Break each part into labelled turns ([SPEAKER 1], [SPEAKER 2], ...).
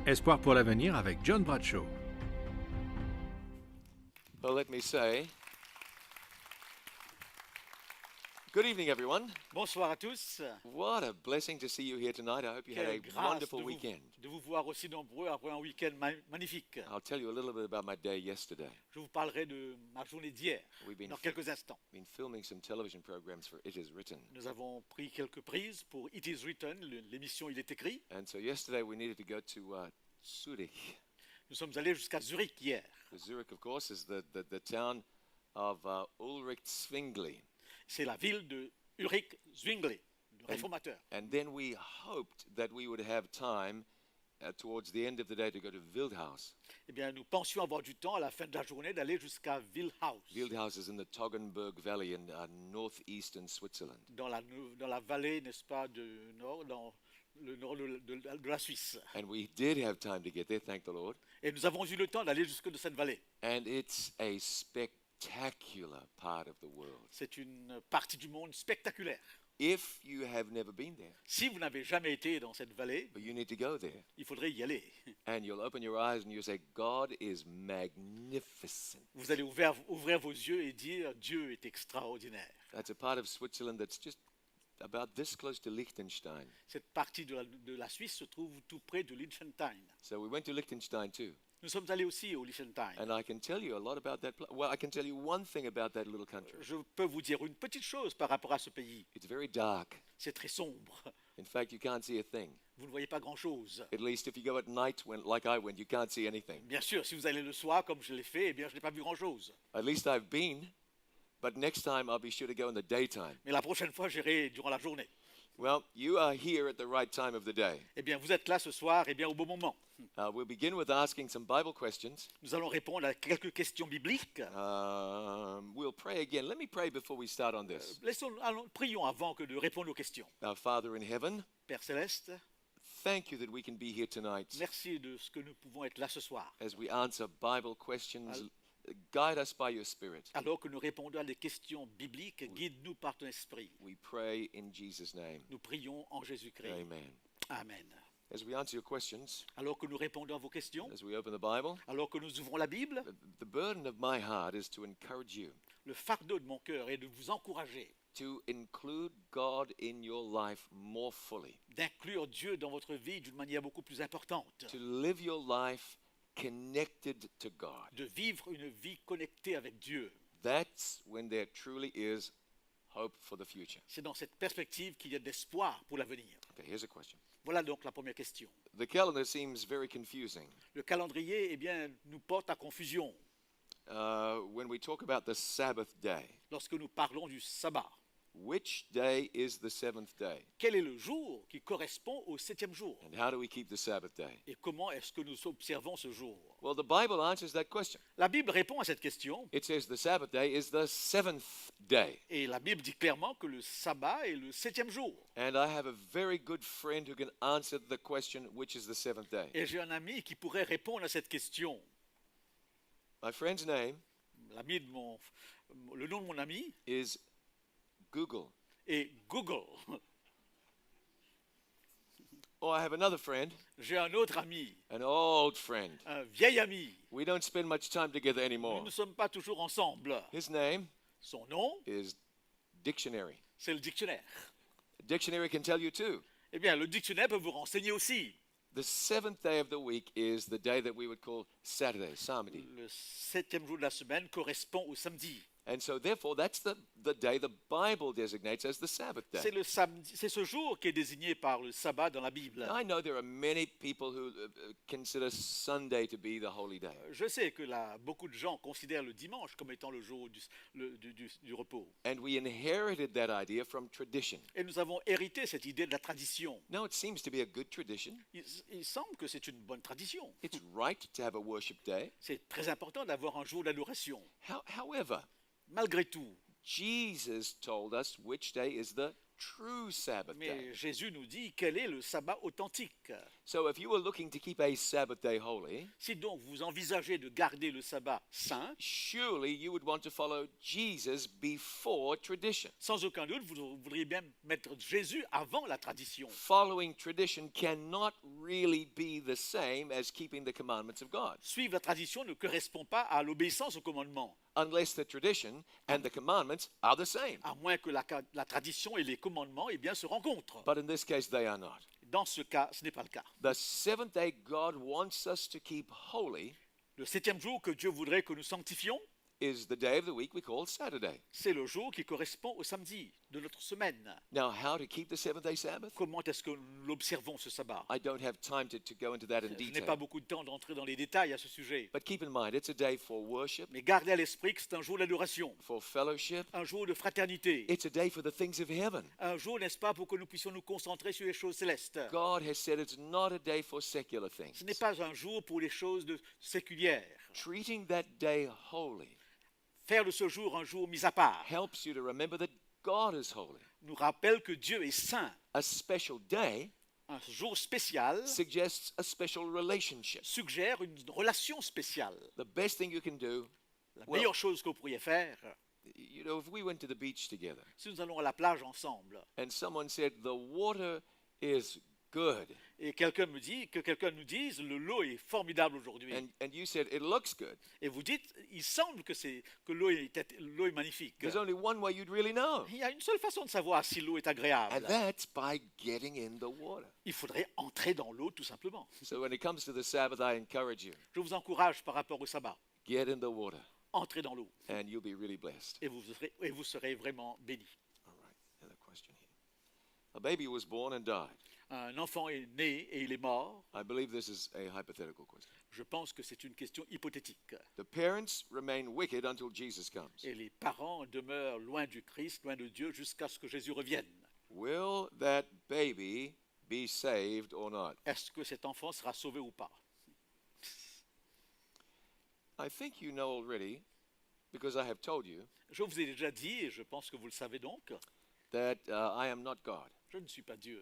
[SPEAKER 1] Espoir pour l'avenir avec John Bradshaw.
[SPEAKER 2] Well, let me say, good evening, everyone.
[SPEAKER 3] Bonsoir à tous.
[SPEAKER 2] What a blessing to see you here tonight. I hope you had
[SPEAKER 3] Quelle
[SPEAKER 2] a
[SPEAKER 3] grâce
[SPEAKER 2] wonderful weekend.
[SPEAKER 3] de vous voir aussi nombreux après un week-end magnifique.
[SPEAKER 2] I'll tell you a little bit about my day yesterday.
[SPEAKER 3] Je vous parlerai de ma journée d'hier
[SPEAKER 2] We've been,
[SPEAKER 3] dans quelques instants.
[SPEAKER 2] been filming some television programs for It Is Written.
[SPEAKER 3] Nous avons pris quelques prises pour It Is Written, l'émission Il est écrit.
[SPEAKER 2] And so yesterday we needed to go to Zurich.
[SPEAKER 3] Nous sommes allés jusqu'à Zurich hier.
[SPEAKER 2] Zurich, of course, is the town of Ulrich Zwingli.
[SPEAKER 3] C'est la ville de Ulrich Zwingli, le réformateur.
[SPEAKER 2] And then we hoped that we would have time towards the end of the day to go to Wildhaus.
[SPEAKER 3] Eh bien, nous pensions avoir du temps à la fin de la journée d'aller jusqu'à Wildhaus,
[SPEAKER 2] Wildhaus is in the Toggenburg Valley in northeastern Switzerland.
[SPEAKER 3] dans la vallée, n'est-ce pas, dans le nord de la Suisse.
[SPEAKER 2] And we did have time to get there, thank the Lord.
[SPEAKER 3] Et nous avons eu le temps d'aller jusque de cette vallée.
[SPEAKER 2] And it's a spectacular part of the world.
[SPEAKER 3] C'est une partie du monde spectaculaire.
[SPEAKER 2] If you have never been there,
[SPEAKER 3] Si vous n'avez jamais été dans cette vallée,
[SPEAKER 2] but you need to go there,
[SPEAKER 3] il faudrait y aller.
[SPEAKER 2] and you'll open your eyes and you'll say, God is magnificent.
[SPEAKER 3] Vous allez ouvrir vos yeux et dire Dieu est extraordinaire.
[SPEAKER 2] That's a part of Switzerland that's just about this close to Liechtenstein.
[SPEAKER 3] Cette partie de la Suisse se trouve tout près de Liechtenstein.
[SPEAKER 2] So we went to Liechtenstein too.
[SPEAKER 3] Nous sommes allés aussi au Liechtenstein.
[SPEAKER 2] And I can tell you a lot about that. Well, I can tell you one thing about that little country.
[SPEAKER 3] Je peux vous dire une petite chose par rapport à ce pays.
[SPEAKER 2] It's very dark.
[SPEAKER 3] C'est très sombre.
[SPEAKER 2] In fact, you can't see a thing.
[SPEAKER 3] Vous ne voyez pas grand-chose.
[SPEAKER 2] At least if you go at night, like I went, you can't see anything.
[SPEAKER 3] Bien sûr, si vous allez le soir, comme je l'ai fait, eh bien, je n'ai pas vu grand-chose.
[SPEAKER 2] At least I've been, but next time I'll be sure to go in the daytime.
[SPEAKER 3] Mais la prochaine fois, j'irai durant la journée.
[SPEAKER 2] Well, you are here at the right time of the day.
[SPEAKER 3] Eh bien, vous êtes là ce soir, eh bien, au bon moment.
[SPEAKER 2] We'll begin with asking some Bible questions.
[SPEAKER 3] Nous allons répondre à quelques questions bibliques.
[SPEAKER 2] We'll pray again. Let me pray before we start on this.
[SPEAKER 3] Prions avant que de répondre aux questions.
[SPEAKER 2] Our Father in heaven,
[SPEAKER 3] Père Céleste,
[SPEAKER 2] thank you that we can be here tonight
[SPEAKER 3] merci de ce que nous pouvons être là ce soir.
[SPEAKER 2] as we answer Bible questions. Guide us by your Spirit.
[SPEAKER 3] Alors que nous répondons à des questions bibliques, guide-nous par ton esprit.
[SPEAKER 2] We pray in Jesus' name.
[SPEAKER 3] Nous prions en Jésus-Christ.
[SPEAKER 2] Amen.
[SPEAKER 3] Amen.
[SPEAKER 2] As we answer your questions,
[SPEAKER 3] Alors que nous répondons à vos questions,
[SPEAKER 2] as we open the Bible,
[SPEAKER 3] alors que nous ouvrons la Bible,
[SPEAKER 2] the burden of my heart is to encourage you
[SPEAKER 3] le fardeau de mon cœur est de vous encourager,
[SPEAKER 2] to include God in your life more fully,
[SPEAKER 3] d'inclure Dieu dans votre vie d'une manière beaucoup plus importante,
[SPEAKER 2] to live your life connected to God.
[SPEAKER 3] de vivre une vie connectée avec Dieu.
[SPEAKER 2] That's when there truly is hope for the future.
[SPEAKER 3] C'est dans cette perspective qu'il y a de l'espoir pour l'avenir.
[SPEAKER 2] Okay, here's a question.
[SPEAKER 3] Voilà donc la première question.
[SPEAKER 2] The calendar seems very confusing.
[SPEAKER 3] Le calendrier, eh bien, nous porte à confusion
[SPEAKER 2] When we talk about the Sabbath day,
[SPEAKER 3] lorsque nous parlons du sabbat.
[SPEAKER 2] which day is the seventh day?
[SPEAKER 3] Quel est le jour qui correspond au septième jour?
[SPEAKER 2] And how do we keep the Sabbath day?
[SPEAKER 3] Et comment est-ce que nous observons ce jour?
[SPEAKER 2] Well, the Bible answers that question.
[SPEAKER 3] La Bible répond à cette question.
[SPEAKER 2] It says the Sabbath day is the seventh day.
[SPEAKER 3] Et la Bible dit clairement que le sabbat est le septième jour.
[SPEAKER 2] And I have a very good friend who can answer the question, which is the seventh day.
[SPEAKER 3] Et j'ai un ami qui pourrait répondre à cette question.
[SPEAKER 2] My friend's name
[SPEAKER 3] Le nom de mon ami
[SPEAKER 2] is Google.
[SPEAKER 3] est Google.
[SPEAKER 2] Or I have another friend,
[SPEAKER 3] J'ai un autre ami,
[SPEAKER 2] an old friend.
[SPEAKER 3] un vieil ami.
[SPEAKER 2] We don't spend much time together
[SPEAKER 3] Nous
[SPEAKER 2] anymore.
[SPEAKER 3] ne sommes pas toujours ensemble.
[SPEAKER 2] His name
[SPEAKER 3] Son nom,
[SPEAKER 2] is Dictionary.
[SPEAKER 3] c'est le dictionnaire.
[SPEAKER 2] Dictionary can tell you too.
[SPEAKER 3] Eh bien, le dictionnaire peut vous renseigner aussi.
[SPEAKER 2] The seventh day of the week is the day that we would call Saturday, samedi.
[SPEAKER 3] Le septième jour de la semaine correspond au samedi.
[SPEAKER 2] And so therefore that's the day the Bible designates as the Sabbath
[SPEAKER 3] C'est
[SPEAKER 2] day.
[SPEAKER 3] le samedi, c'est ce jour qui est désigné par le sabbat dans la Bible.
[SPEAKER 2] I know there are many people who consider Sunday to be the holy day.
[SPEAKER 3] Je sais que là, beaucoup de gens considèrent le dimanche comme étant le jour du repos.
[SPEAKER 2] And we inherited that idea from tradition.
[SPEAKER 3] Et nous avons hérité cette idée de la tradition.
[SPEAKER 2] Now it seems to be a good tradition.
[SPEAKER 3] Il semble que c'est une bonne tradition.
[SPEAKER 2] It's right to have a worship day.
[SPEAKER 3] C'est très important d'avoir un jour d'adoration.
[SPEAKER 2] However,
[SPEAKER 3] Malgré tout,
[SPEAKER 2] Jesus told us which day is the true Sabbath day.
[SPEAKER 3] Mais Jésus nous dit quel est le sabbat authentique.
[SPEAKER 2] So if you were looking to keep a Sabbath day holy,
[SPEAKER 3] Si donc vous envisagez de garder le sabbat saint,
[SPEAKER 2] surely you would want to follow Jesus before tradition.
[SPEAKER 3] sans aucun doute, vous voudriez bien mettre Jésus avant la tradition.
[SPEAKER 2] Following tradition cannot really be the same as keeping the commandments of God,
[SPEAKER 3] Suivre la tradition ne correspond pas à l'obéissance au commandement,
[SPEAKER 2] unless the tradition and the commandments are the same.
[SPEAKER 3] à moins que la tradition et les commandements eh bien, se rencontrent.
[SPEAKER 2] But in this case, they are not.
[SPEAKER 3] Dans ce cas, ce n'est pas le cas.
[SPEAKER 2] The seventh day God wants us to keep holy
[SPEAKER 3] Le septième jour que Dieu voudrait que nous sanctifions,
[SPEAKER 2] is the day of the week we call Saturday.
[SPEAKER 3] c'est le jour qui correspond au samedi de notre semaine.
[SPEAKER 2] Now, how to keep the seventh day Sabbath?
[SPEAKER 3] Comment est-ce que nous l'observons ce sabbat?
[SPEAKER 2] I don't have time to go into that in
[SPEAKER 3] Je n'ai
[SPEAKER 2] detail.
[SPEAKER 3] pas beaucoup de temps d'entrer dans les détails à ce sujet.
[SPEAKER 2] But keep in mind, it's a day for worship,
[SPEAKER 3] Mais gardez à l'esprit que c'est un jour d'adoration,
[SPEAKER 2] for fellowship.
[SPEAKER 3] un jour de fraternité,
[SPEAKER 2] It's a day for the things of heaven.
[SPEAKER 3] un jour, n'est-ce pas, pour que nous puissions nous concentrer sur les choses célestes.
[SPEAKER 2] God has said it's not a day for secular things.
[SPEAKER 3] Ce n'est pas un jour pour les choses séculières.
[SPEAKER 2] Treating that day holy
[SPEAKER 3] Faire de ce jour un jour mis à part
[SPEAKER 2] helps you to remember that God is holy.
[SPEAKER 3] nous rappelle que Dieu est saint.
[SPEAKER 2] A special day
[SPEAKER 3] Un jour spécial
[SPEAKER 2] suggests a special relationship.
[SPEAKER 3] suggère une relation spéciale.
[SPEAKER 2] The best thing you can do,
[SPEAKER 3] La
[SPEAKER 2] Well-
[SPEAKER 3] meilleure chose que vous pourriez faire,
[SPEAKER 2] you know, if we went to the beach together
[SPEAKER 3] si nous allons à la plage ensemble,
[SPEAKER 2] and someone said the water is good,
[SPEAKER 3] et quelqu'un nous dise l'eau est formidable aujourd'hui,
[SPEAKER 2] and you said it looks good,
[SPEAKER 3] et vous dites il semble que l'eau est magnifique.
[SPEAKER 2] there's only one way you'd really know,
[SPEAKER 3] Il y a une seule façon de savoir si l'eau est
[SPEAKER 2] and
[SPEAKER 3] agréable.
[SPEAKER 2] that's by getting in the water.
[SPEAKER 3] Il faudrait entrer dans l'eau tout simplement.
[SPEAKER 2] So when it comes to the Sabbath, I encourage you,
[SPEAKER 3] Je vous encourage par rapport au sabbat,
[SPEAKER 2] get in the water,
[SPEAKER 3] entrez dans l'eau
[SPEAKER 2] and you'll be really blessed.
[SPEAKER 3] et vous serez vraiment bénis.
[SPEAKER 2] All right, another question here. A baby was born and died.
[SPEAKER 3] Un enfant est né et il est mort.
[SPEAKER 2] I believe this is a hypothetical question.
[SPEAKER 3] Je pense que c'est une question hypothétique.
[SPEAKER 2] The parents remain wicked until Jesus comes.
[SPEAKER 3] Et les parents demeurent loin du Christ, loin de Dieu, jusqu'à ce que Jésus revienne.
[SPEAKER 2] Will that baby be saved or not?
[SPEAKER 3] Est-ce que cet enfant sera sauvé ou pas?
[SPEAKER 2] I think you know already, because I have told you,
[SPEAKER 3] Je vous ai déjà dit, et je pense que vous le savez donc,
[SPEAKER 2] that I am not God.
[SPEAKER 3] je ne suis pas Dieu.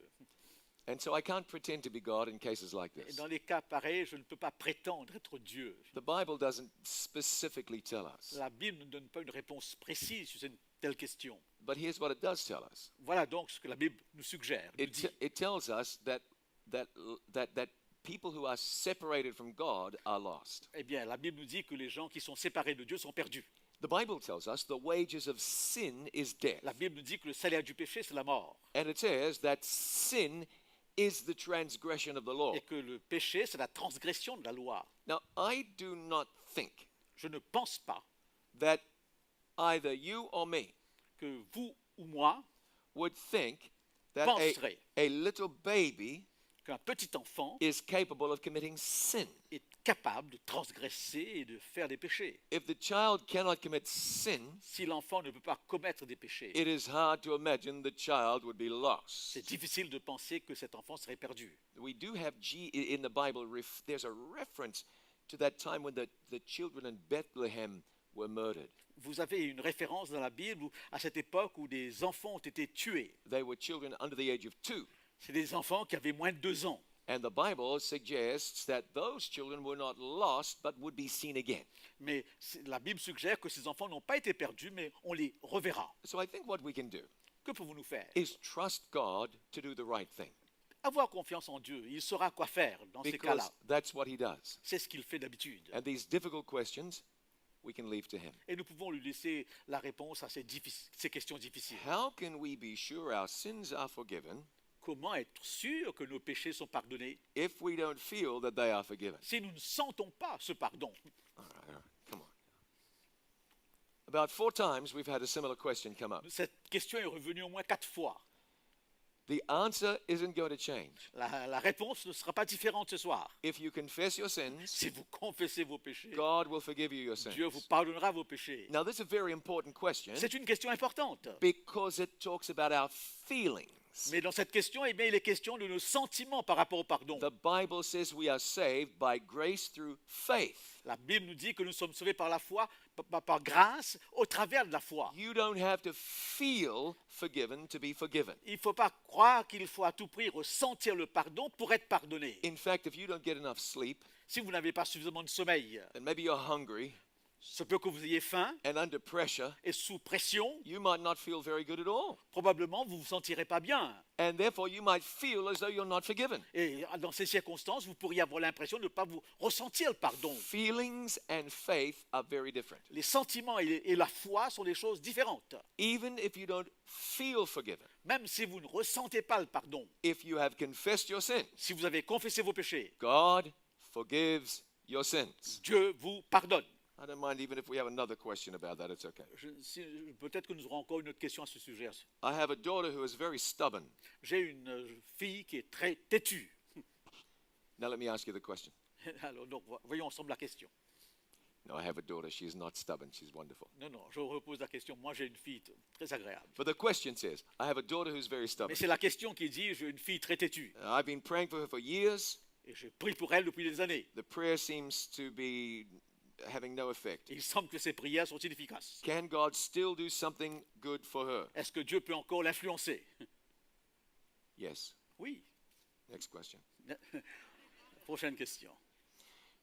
[SPEAKER 2] And so I can't pretend to be God in cases like
[SPEAKER 3] Et
[SPEAKER 2] this.
[SPEAKER 3] dans les cas pareils, je ne peux pas prétendre être Dieu.
[SPEAKER 2] The Bible doesn't specifically tell us.
[SPEAKER 3] La Bible ne donne pas une réponse précise sur une telle question.
[SPEAKER 2] But here's what it does tell us.
[SPEAKER 3] Voilà donc ce que la Bible nous suggère, nous dit.
[SPEAKER 2] It tells us that people who are separated from God are lost.
[SPEAKER 3] Eh bien, la Bible nous dit que les gens qui sont séparés de Dieu sont perdus.
[SPEAKER 2] The Bible tells us the wages of sin is death.
[SPEAKER 3] La Bible nous dit que le salaire du péché, c'est la mort.
[SPEAKER 2] And it says that sin is the transgression of the law.
[SPEAKER 3] Et que le péché, c'est la transgression de la loi.
[SPEAKER 2] Now, I do not think
[SPEAKER 3] Je ne pense pas
[SPEAKER 2] that either you or me
[SPEAKER 3] que vous ou moi
[SPEAKER 2] would think that
[SPEAKER 3] penserait
[SPEAKER 2] a little baby
[SPEAKER 3] qu'un petit enfant
[SPEAKER 2] is capable of committing sin.
[SPEAKER 3] est capable de transgresser et de faire des péchés.
[SPEAKER 2] If the child cannot commit sin,
[SPEAKER 3] Si l'enfant ne peut pas commettre des péchés,
[SPEAKER 2] it is hard to imagine the child would be lost.
[SPEAKER 3] c'est difficile de penser que cet enfant serait perdu.
[SPEAKER 2] We do have in the Bible, there's a reference to that time when the children in Bethlehem were murdered.
[SPEAKER 3] Vous avez une référence dans la Bible à cette époque où des enfants ont été tués.
[SPEAKER 2] They were children under the age of 2.
[SPEAKER 3] C'est des enfants qui avaient moins de 2 ans.
[SPEAKER 2] And the Bible suggests that those children were not lost but would be seen again.
[SPEAKER 3] Mais la Bible suggère que ces enfants n'ont pas été perdus, mais on les reverra.
[SPEAKER 2] So I think what we can do
[SPEAKER 3] Que pouvons-nous faire?
[SPEAKER 2] is trust God to do the right thing,
[SPEAKER 3] Avoir confiance en Dieu. Il saura quoi faire dans ces
[SPEAKER 2] because
[SPEAKER 3] cas-là.
[SPEAKER 2] that's what he does.
[SPEAKER 3] C'est ce qu'il fait d'habitude.
[SPEAKER 2] And these difficult questions, we can leave to him.
[SPEAKER 3] Et nous pouvons lui laisser la réponse à ces questions difficiles.
[SPEAKER 2] How can we be sure our sins are forgiven
[SPEAKER 3] Comment être sûr que nos péchés sont pardonnés
[SPEAKER 2] if we don't feel that they are forgiven?
[SPEAKER 3] si nous ne sentons pas ce pardon?
[SPEAKER 2] All right, come on. About 4 times we've had a similar question come up.
[SPEAKER 3] Cette question est revenue au moins 4 fois.
[SPEAKER 2] The answer isn't going to change.
[SPEAKER 3] La réponse ne sera pas différente ce soir.
[SPEAKER 2] If you confess your sins,
[SPEAKER 3] Si vous confessez vos péchés,
[SPEAKER 2] God will forgive you your sins.
[SPEAKER 3] Dieu vous pardonnera vos péchés.
[SPEAKER 2] Now, this is a very important question
[SPEAKER 3] C'est une question importante
[SPEAKER 2] because it talks about our feelings. feelings.
[SPEAKER 3] Mais dans cette question, eh bien, il est question de nos sentiments par rapport au pardon.
[SPEAKER 2] The Bible says we are saved by grace through faith.
[SPEAKER 3] La Bible nous dit que nous sommes sauvés par la foi, par grâce, au travers de la foi.
[SPEAKER 2] You don't have to feel forgiven to be forgiven.
[SPEAKER 3] Il ne faut pas croire qu'il faut à tout prix ressentir le pardon pour être pardonné.
[SPEAKER 2] In fact, if you don't get enough sleep,
[SPEAKER 3] Si vous n'avez pas suffisamment de sommeil,
[SPEAKER 2] and maybe you're hungry
[SPEAKER 3] se peut que vous ayez faim
[SPEAKER 2] and under pressure,
[SPEAKER 3] et sous pression,
[SPEAKER 2] you might not feel very good at all.
[SPEAKER 3] probablement vous ne vous sentirez pas bien.
[SPEAKER 2] And therefore, you might feel as though you're not forgiven.
[SPEAKER 3] Et dans ces circonstances, vous pourriez avoir l'impression de ne pas vous ressentir le pardon.
[SPEAKER 2] Feelings and faith are very different.
[SPEAKER 3] Les sentiments et la foi sont des choses différentes.
[SPEAKER 2] Even if you don't feel forgiven,
[SPEAKER 3] Même si vous ne ressentez pas le pardon,
[SPEAKER 2] if you have confessed your sins,
[SPEAKER 3] si vous avez confessé vos péchés,
[SPEAKER 2] God forgives your sins.
[SPEAKER 3] Dieu vous pardonne.
[SPEAKER 2] I don't mind even if we have another question about that, it's okay.
[SPEAKER 3] Peut-être que nous aurons encore une autre question à ce sujet.
[SPEAKER 2] I have a daughter who is very stubborn.
[SPEAKER 3] J'ai une fille qui est très têtue.
[SPEAKER 2] Now let me ask you the question.
[SPEAKER 3] Alors, donc, voyons ensemble la question.
[SPEAKER 2] No, I have a daughter. She's not stubborn. She's wonderful.
[SPEAKER 3] Non, je repose la question. Moi, j'ai une fille très agréable.
[SPEAKER 2] But the question says, I have a daughter who's very
[SPEAKER 3] Mais
[SPEAKER 2] stubborn.
[SPEAKER 3] c'est la question qui dit, j'ai une fille très têtue.
[SPEAKER 2] I've been praying for her for years.
[SPEAKER 3] Et je prie pour elle depuis des années.
[SPEAKER 2] The prayer seems to be having no effect.
[SPEAKER 3] Et il semble que ses prières sont inefficaces.
[SPEAKER 2] Can God still do something good for her?
[SPEAKER 3] Est-ce que Dieu peut encore l'influencer?
[SPEAKER 2] Yes.
[SPEAKER 3] Oui.
[SPEAKER 2] Next question.
[SPEAKER 3] Prochaine question.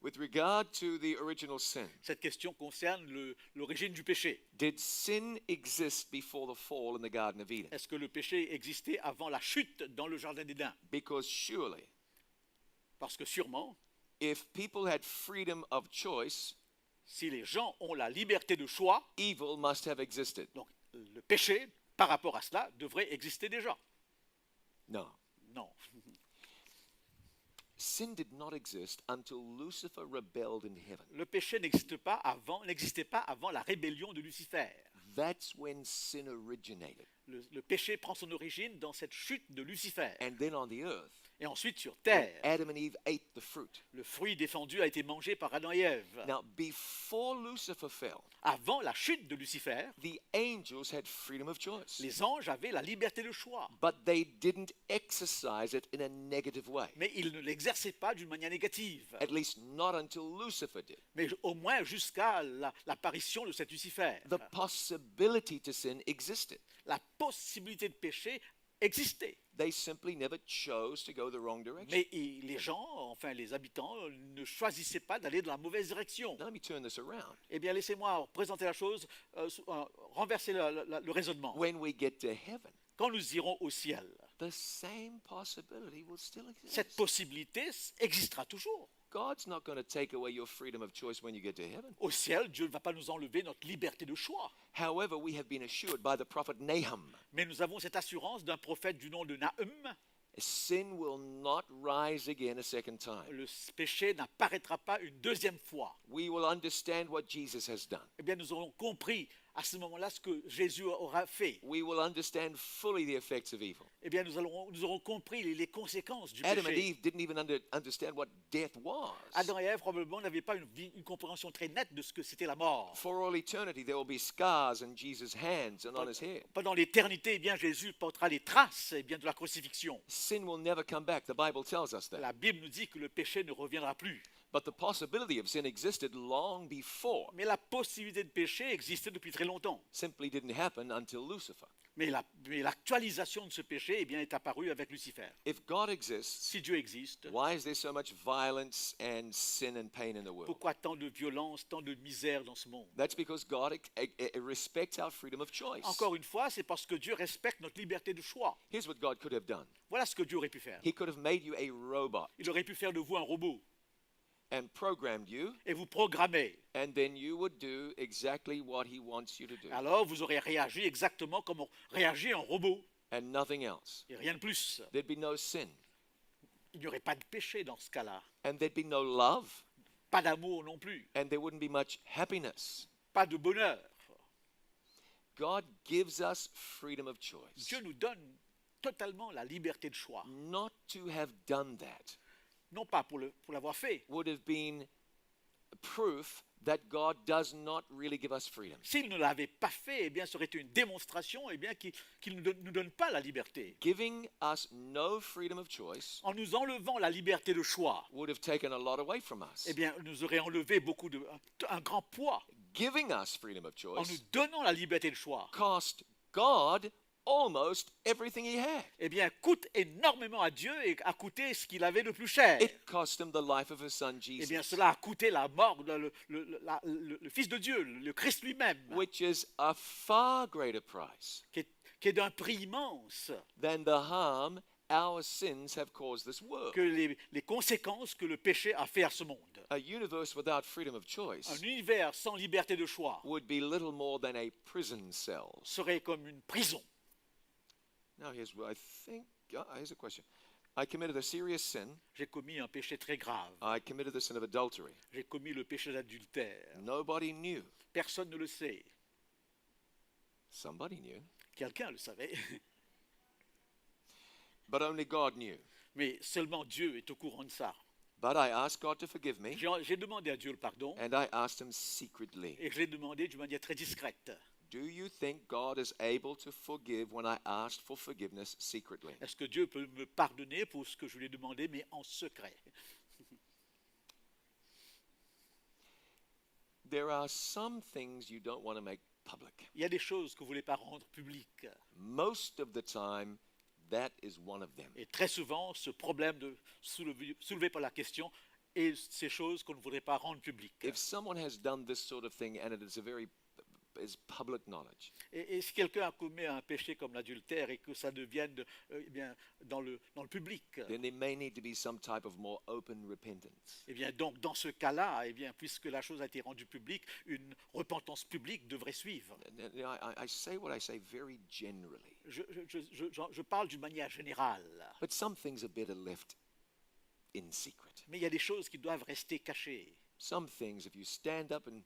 [SPEAKER 2] With regard to the original sin,
[SPEAKER 3] Cette question concerne l'origine du péché.
[SPEAKER 2] did sin exist before the fall in the Garden of Eden?
[SPEAKER 3] Est-ce que le péché existait avant la chute dans le jardin d'Éden?
[SPEAKER 2] Because surely,
[SPEAKER 3] Parce que sûrement,
[SPEAKER 2] if people had freedom of choice,
[SPEAKER 3] si les gens ont la liberté de choix,
[SPEAKER 2] evil must have existed.
[SPEAKER 3] donc le péché, par rapport à cela, devrait exister déjà.
[SPEAKER 2] No.
[SPEAKER 3] Non.
[SPEAKER 2] Sin did not exist until Lucifer rebelled in heaven.
[SPEAKER 3] Le péché n'existait pas avant la rébellion de Lucifer.
[SPEAKER 2] That's when sin originated.
[SPEAKER 3] Le péché prend son origine dans cette chute de Lucifer.
[SPEAKER 2] And then on the earth,
[SPEAKER 3] Et ensuite sur terre,
[SPEAKER 2] Adam and Eve ate the fruit.
[SPEAKER 3] le fruit défendu a été mangé par Adam et Ève.
[SPEAKER 2] Now, before Lucifer fell,
[SPEAKER 3] Avant la chute de Lucifer,
[SPEAKER 2] the angels had freedom of choice.
[SPEAKER 3] les anges avaient la liberté de choix.
[SPEAKER 2] But they didn't exercise it in a negative way.
[SPEAKER 3] Mais ils ne l'exerçaient pas d'une manière négative.
[SPEAKER 2] At least not until Lucifer did.
[SPEAKER 3] Mais au moins jusqu'à l'apparition de cet Lucifer.
[SPEAKER 2] The possibility to sin existed.
[SPEAKER 3] La possibilité de péché existait.
[SPEAKER 2] They simply never chose to go the wrong direction.
[SPEAKER 3] Mais les gens, enfin les habitants, ne choisissaient pas d'aller dans la mauvaise direction.
[SPEAKER 2] Now let me turn this around.
[SPEAKER 3] Eh bien, laissez-moi présenter la chose, renverser le raisonnement.
[SPEAKER 2] When we get to heaven,
[SPEAKER 3] Quand nous irons au ciel,
[SPEAKER 2] the same possibility will still exist.
[SPEAKER 3] cette possibilité existera toujours.
[SPEAKER 2] God's not going to take away your freedom of choice when you get to heaven.
[SPEAKER 3] Au ciel, Dieu ne va pas nous enlever notre liberté de choix.
[SPEAKER 2] However, we have been assured by the prophet Nahum,
[SPEAKER 3] Mais nous avons cette assurance d'un prophète du nom de Nahum.
[SPEAKER 2] sin will not rise again a second time.
[SPEAKER 3] Le péché n'apparaîtra pas une deuxième fois.
[SPEAKER 2] We will understand what Jesus has done.
[SPEAKER 3] Eh bien, nous aurons compris à ce moment-là ce que Jésus aura fait.
[SPEAKER 2] We will understand fully the effects of evil.
[SPEAKER 3] Eh bien, nous aurons compris les conséquences du
[SPEAKER 2] Adam and
[SPEAKER 3] péché.
[SPEAKER 2] Eve didn't even understand what death was.
[SPEAKER 3] Adam et Ève probablement n'avaient pas une compréhension très nette de ce que c'était la mort.
[SPEAKER 2] For all eternity, there will be scars on Jesus' hands and on his head.
[SPEAKER 3] Pendant l'éternité, eh bien, Jésus portera les traces eh bien, de la crucifixion.
[SPEAKER 2] Sin will never come back. The Bible tells us that.
[SPEAKER 3] La Bible nous dit que le péché ne reviendra plus.
[SPEAKER 2] But the possibility of sin existed long before.
[SPEAKER 3] Mais la possibilité de péché existait depuis très longtemps.
[SPEAKER 2] Simply didn't happen until Lucifer.
[SPEAKER 3] Mais l'actualisation de ce péché eh bien, est apparue avec Lucifer.
[SPEAKER 2] If God exists,
[SPEAKER 3] Si Dieu existe,
[SPEAKER 2] why is there so much violence and sin and pain in the world?
[SPEAKER 3] pourquoi tant de violence, tant de misère dans ce monde?
[SPEAKER 2] That's because God respects our freedom of choice.
[SPEAKER 3] Encore une fois, c'est parce que Dieu respecte notre liberté de choix.
[SPEAKER 2] Here's what God could have done.
[SPEAKER 3] Voilà ce que Dieu aurait pu faire.
[SPEAKER 2] He could have made you a robot
[SPEAKER 3] Il aurait pu faire de vous un robot
[SPEAKER 2] and programmed you,
[SPEAKER 3] et vous programmer.
[SPEAKER 2] and then you would do exactly what he wants you to do,
[SPEAKER 3] Alors vous aurez réagi exactement comme réagit un robot
[SPEAKER 2] and nothing else.
[SPEAKER 3] et rien de plus.
[SPEAKER 2] There'd be no sin,
[SPEAKER 3] Il n'y aurait pas de péché dans ce cas-là.
[SPEAKER 2] and there'd be no love,
[SPEAKER 3] Pas d'amour non plus.
[SPEAKER 2] and there wouldn't be much happiness.
[SPEAKER 3] Pas de bonheur.
[SPEAKER 2] God gives us freedom of choice.
[SPEAKER 3] Dieu nous donne totalement la liberté de choix.
[SPEAKER 2] Not to have done that
[SPEAKER 3] Non pas pour l'avoir fait,
[SPEAKER 2] would have been proof that God does not really give us freedom.
[SPEAKER 3] S'il ne l'avait pas fait, eh bien, ça aurait été une démonstration eh bien, qu'il ne nous donne pas la liberté.
[SPEAKER 2] Giving us no freedom of choice
[SPEAKER 3] En nous enlevant la liberté de choix,
[SPEAKER 2] would have taken a lot away from us.
[SPEAKER 3] eh bien, nous aurait enlevé un grand poids.
[SPEAKER 2] Giving us freedom of
[SPEAKER 3] En nous
[SPEAKER 2] choice
[SPEAKER 3] donnant la liberté de choix,
[SPEAKER 2] cost God almost everything he had.
[SPEAKER 3] eh bien, coûte énormément à Dieu et a coûté ce qu'il avait de plus cher.
[SPEAKER 2] It cost him the life of his son
[SPEAKER 3] Eh bien,
[SPEAKER 2] Jesus,
[SPEAKER 3] cela a coûté la mort de le Fils de Dieu, le Christ lui-même,
[SPEAKER 2] which is a far greater price
[SPEAKER 3] qui est d'un prix immense
[SPEAKER 2] than the harm our sins have caused this world.
[SPEAKER 3] que les conséquences que le péché a fait à ce monde.
[SPEAKER 2] A universe without freedom of
[SPEAKER 3] Un
[SPEAKER 2] choice
[SPEAKER 3] univers sans liberté de choix
[SPEAKER 2] would be little more than a prison cell.
[SPEAKER 3] serait comme une prison.
[SPEAKER 2] Now here's what I think. Here's a question. I committed a serious sin.
[SPEAKER 3] J'ai commis un péché très grave.
[SPEAKER 2] I committed the sin of adultery.
[SPEAKER 3] J'ai commis le péché d'adultère.
[SPEAKER 2] Nobody knew.
[SPEAKER 3] Personne ne le sait.
[SPEAKER 2] Somebody knew.
[SPEAKER 3] Quelqu'un le savait.
[SPEAKER 2] But only God knew.
[SPEAKER 3] Mais seulement Dieu est au courant de ça.
[SPEAKER 2] But I asked God to forgive me,
[SPEAKER 3] J'ai demandé à Dieu le pardon
[SPEAKER 2] and I asked him secretly.
[SPEAKER 3] et je l'ai demandé d'une manière très discrète.
[SPEAKER 2] Do you think God is able to forgive when I asked for forgiveness secretly?
[SPEAKER 3] Est-ce que Dieu peut me pardonner pour ce que je lui ai demandé, mais en secret?
[SPEAKER 2] There are some things you don't want to make public.
[SPEAKER 3] Il y a des choses que vous ne voulez pas rendre publiques.
[SPEAKER 2] Most of the time, that is one of them.
[SPEAKER 3] Et très souvent, ce problème soulevé par la question est ces choses qu'on ne voudrait pas rendre publiques.
[SPEAKER 2] If someone has done this sort of thing and it is public knowledge,
[SPEAKER 3] Et si quelqu'un a commis un péché comme l'adultère et que ça devienne eh bien, dans le public,
[SPEAKER 2] then there may need to be some type of more open repentance.
[SPEAKER 3] eh bien, donc dans ce cas-là, eh bien, puisque la chose a été rendue publique, une repentance publique devrait suivre.
[SPEAKER 2] I say what I say very generally,
[SPEAKER 3] Je parle d'une manière générale,
[SPEAKER 2] but some things are better left in secret.
[SPEAKER 3] mais il y a des choses qui doivent rester cachées.
[SPEAKER 2] Some things, if you stand up in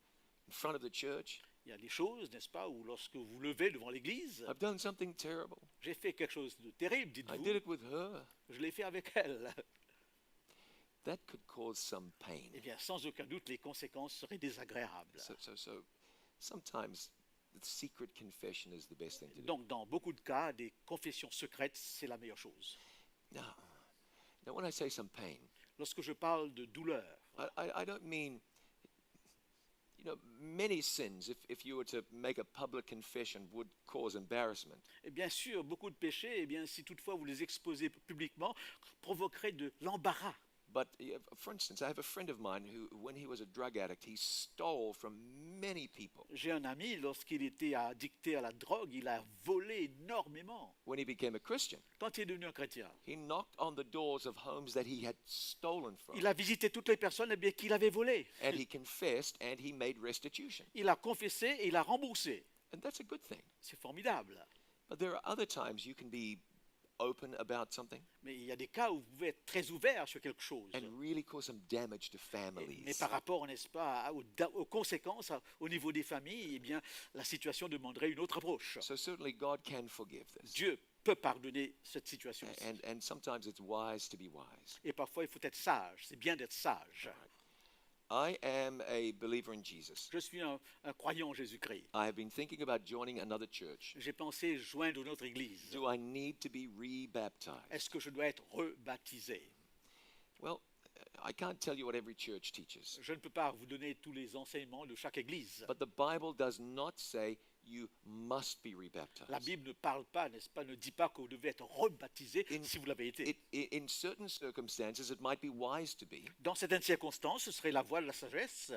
[SPEAKER 2] front of the church,
[SPEAKER 3] Il y a des choses, n'est-ce pas, où lorsque vous levez devant l'Église,
[SPEAKER 2] I've done something terrible.
[SPEAKER 3] j'ai fait quelque chose de terrible,
[SPEAKER 2] I
[SPEAKER 3] dites-vous,
[SPEAKER 2] did it with her.
[SPEAKER 3] je l'ai fait avec elle.
[SPEAKER 2] That could cause some pain.
[SPEAKER 3] Eh bien, sans aucun doute, les conséquences seraient désagréables.
[SPEAKER 2] So sometimes the secret confession is the best thing to do.
[SPEAKER 3] Donc, dans beaucoup de cas, des confessions secrètes, c'est la meilleure chose.
[SPEAKER 2] Now when I say some pain,
[SPEAKER 3] Lorsque je parle de douleur,
[SPEAKER 2] I don't mean, many sins, if you were to make a public confession, would cause embarrassment.
[SPEAKER 3] et bien sûr, beaucoup de péchés, eh bien, si toutefois vous les exposez publiquement, provoqueraient de l'embarras.
[SPEAKER 2] But for instance, I have a friend of mine who, when he was a drug addict, he stole from many people.
[SPEAKER 3] J'ai un ami, lorsqu'il était addicté à la drogue, il a volé énormément.
[SPEAKER 2] When he became a Christian,
[SPEAKER 3] Quand il est devenu un chrétien,
[SPEAKER 2] he knocked on the doors of homes that he had stolen from.
[SPEAKER 3] il a visité toutes les personnes eh bien, qu'il avait volées.
[SPEAKER 2] And he confessed and he made restitution.
[SPEAKER 3] Il a confessé et il a remboursé.
[SPEAKER 2] And that's a good thing.
[SPEAKER 3] C'est formidable.
[SPEAKER 2] But there are other times you can be open about something
[SPEAKER 3] Mais il y a des cas où vous pouvez être très ouvert sur quelque chose.
[SPEAKER 2] and really cause some damage to
[SPEAKER 3] Mais
[SPEAKER 2] families.
[SPEAKER 3] par rapport, n'est-ce pas, aux conséquences au niveau des familles, eh bien, la situation demanderait une autre approche.
[SPEAKER 2] So certainly God can forgive this.
[SPEAKER 3] Dieu peut pardonner cette situation.
[SPEAKER 2] And sometimes it's wise to be wise.
[SPEAKER 3] Et parfois, il faut être sage. C'est bien d'être sage.
[SPEAKER 2] I am a believer in Jesus.
[SPEAKER 3] Je suis un croyant en Jésus-Christ.
[SPEAKER 2] I have been thinking about joining another church.
[SPEAKER 3] J'ai pensé joindre notre église.
[SPEAKER 2] Do I need to be rebaptized?
[SPEAKER 3] Est-ce que je dois être rebaptisé?
[SPEAKER 2] Well, I can't tell you what every church teaches.
[SPEAKER 3] Je ne peux pas vous donner tous les enseignements de chaque église.
[SPEAKER 2] But the Bible does not say you must be
[SPEAKER 3] La
[SPEAKER 2] rebaptized.
[SPEAKER 3] Bible ne parle pas, n'est-ce pas, ne dit pas que vous devez être rebaptisé si vous l'avez été.
[SPEAKER 2] In certain circumstances, it might be wise to be,
[SPEAKER 3] Dans certaines circonstances, ce serait la voie de la sagesse.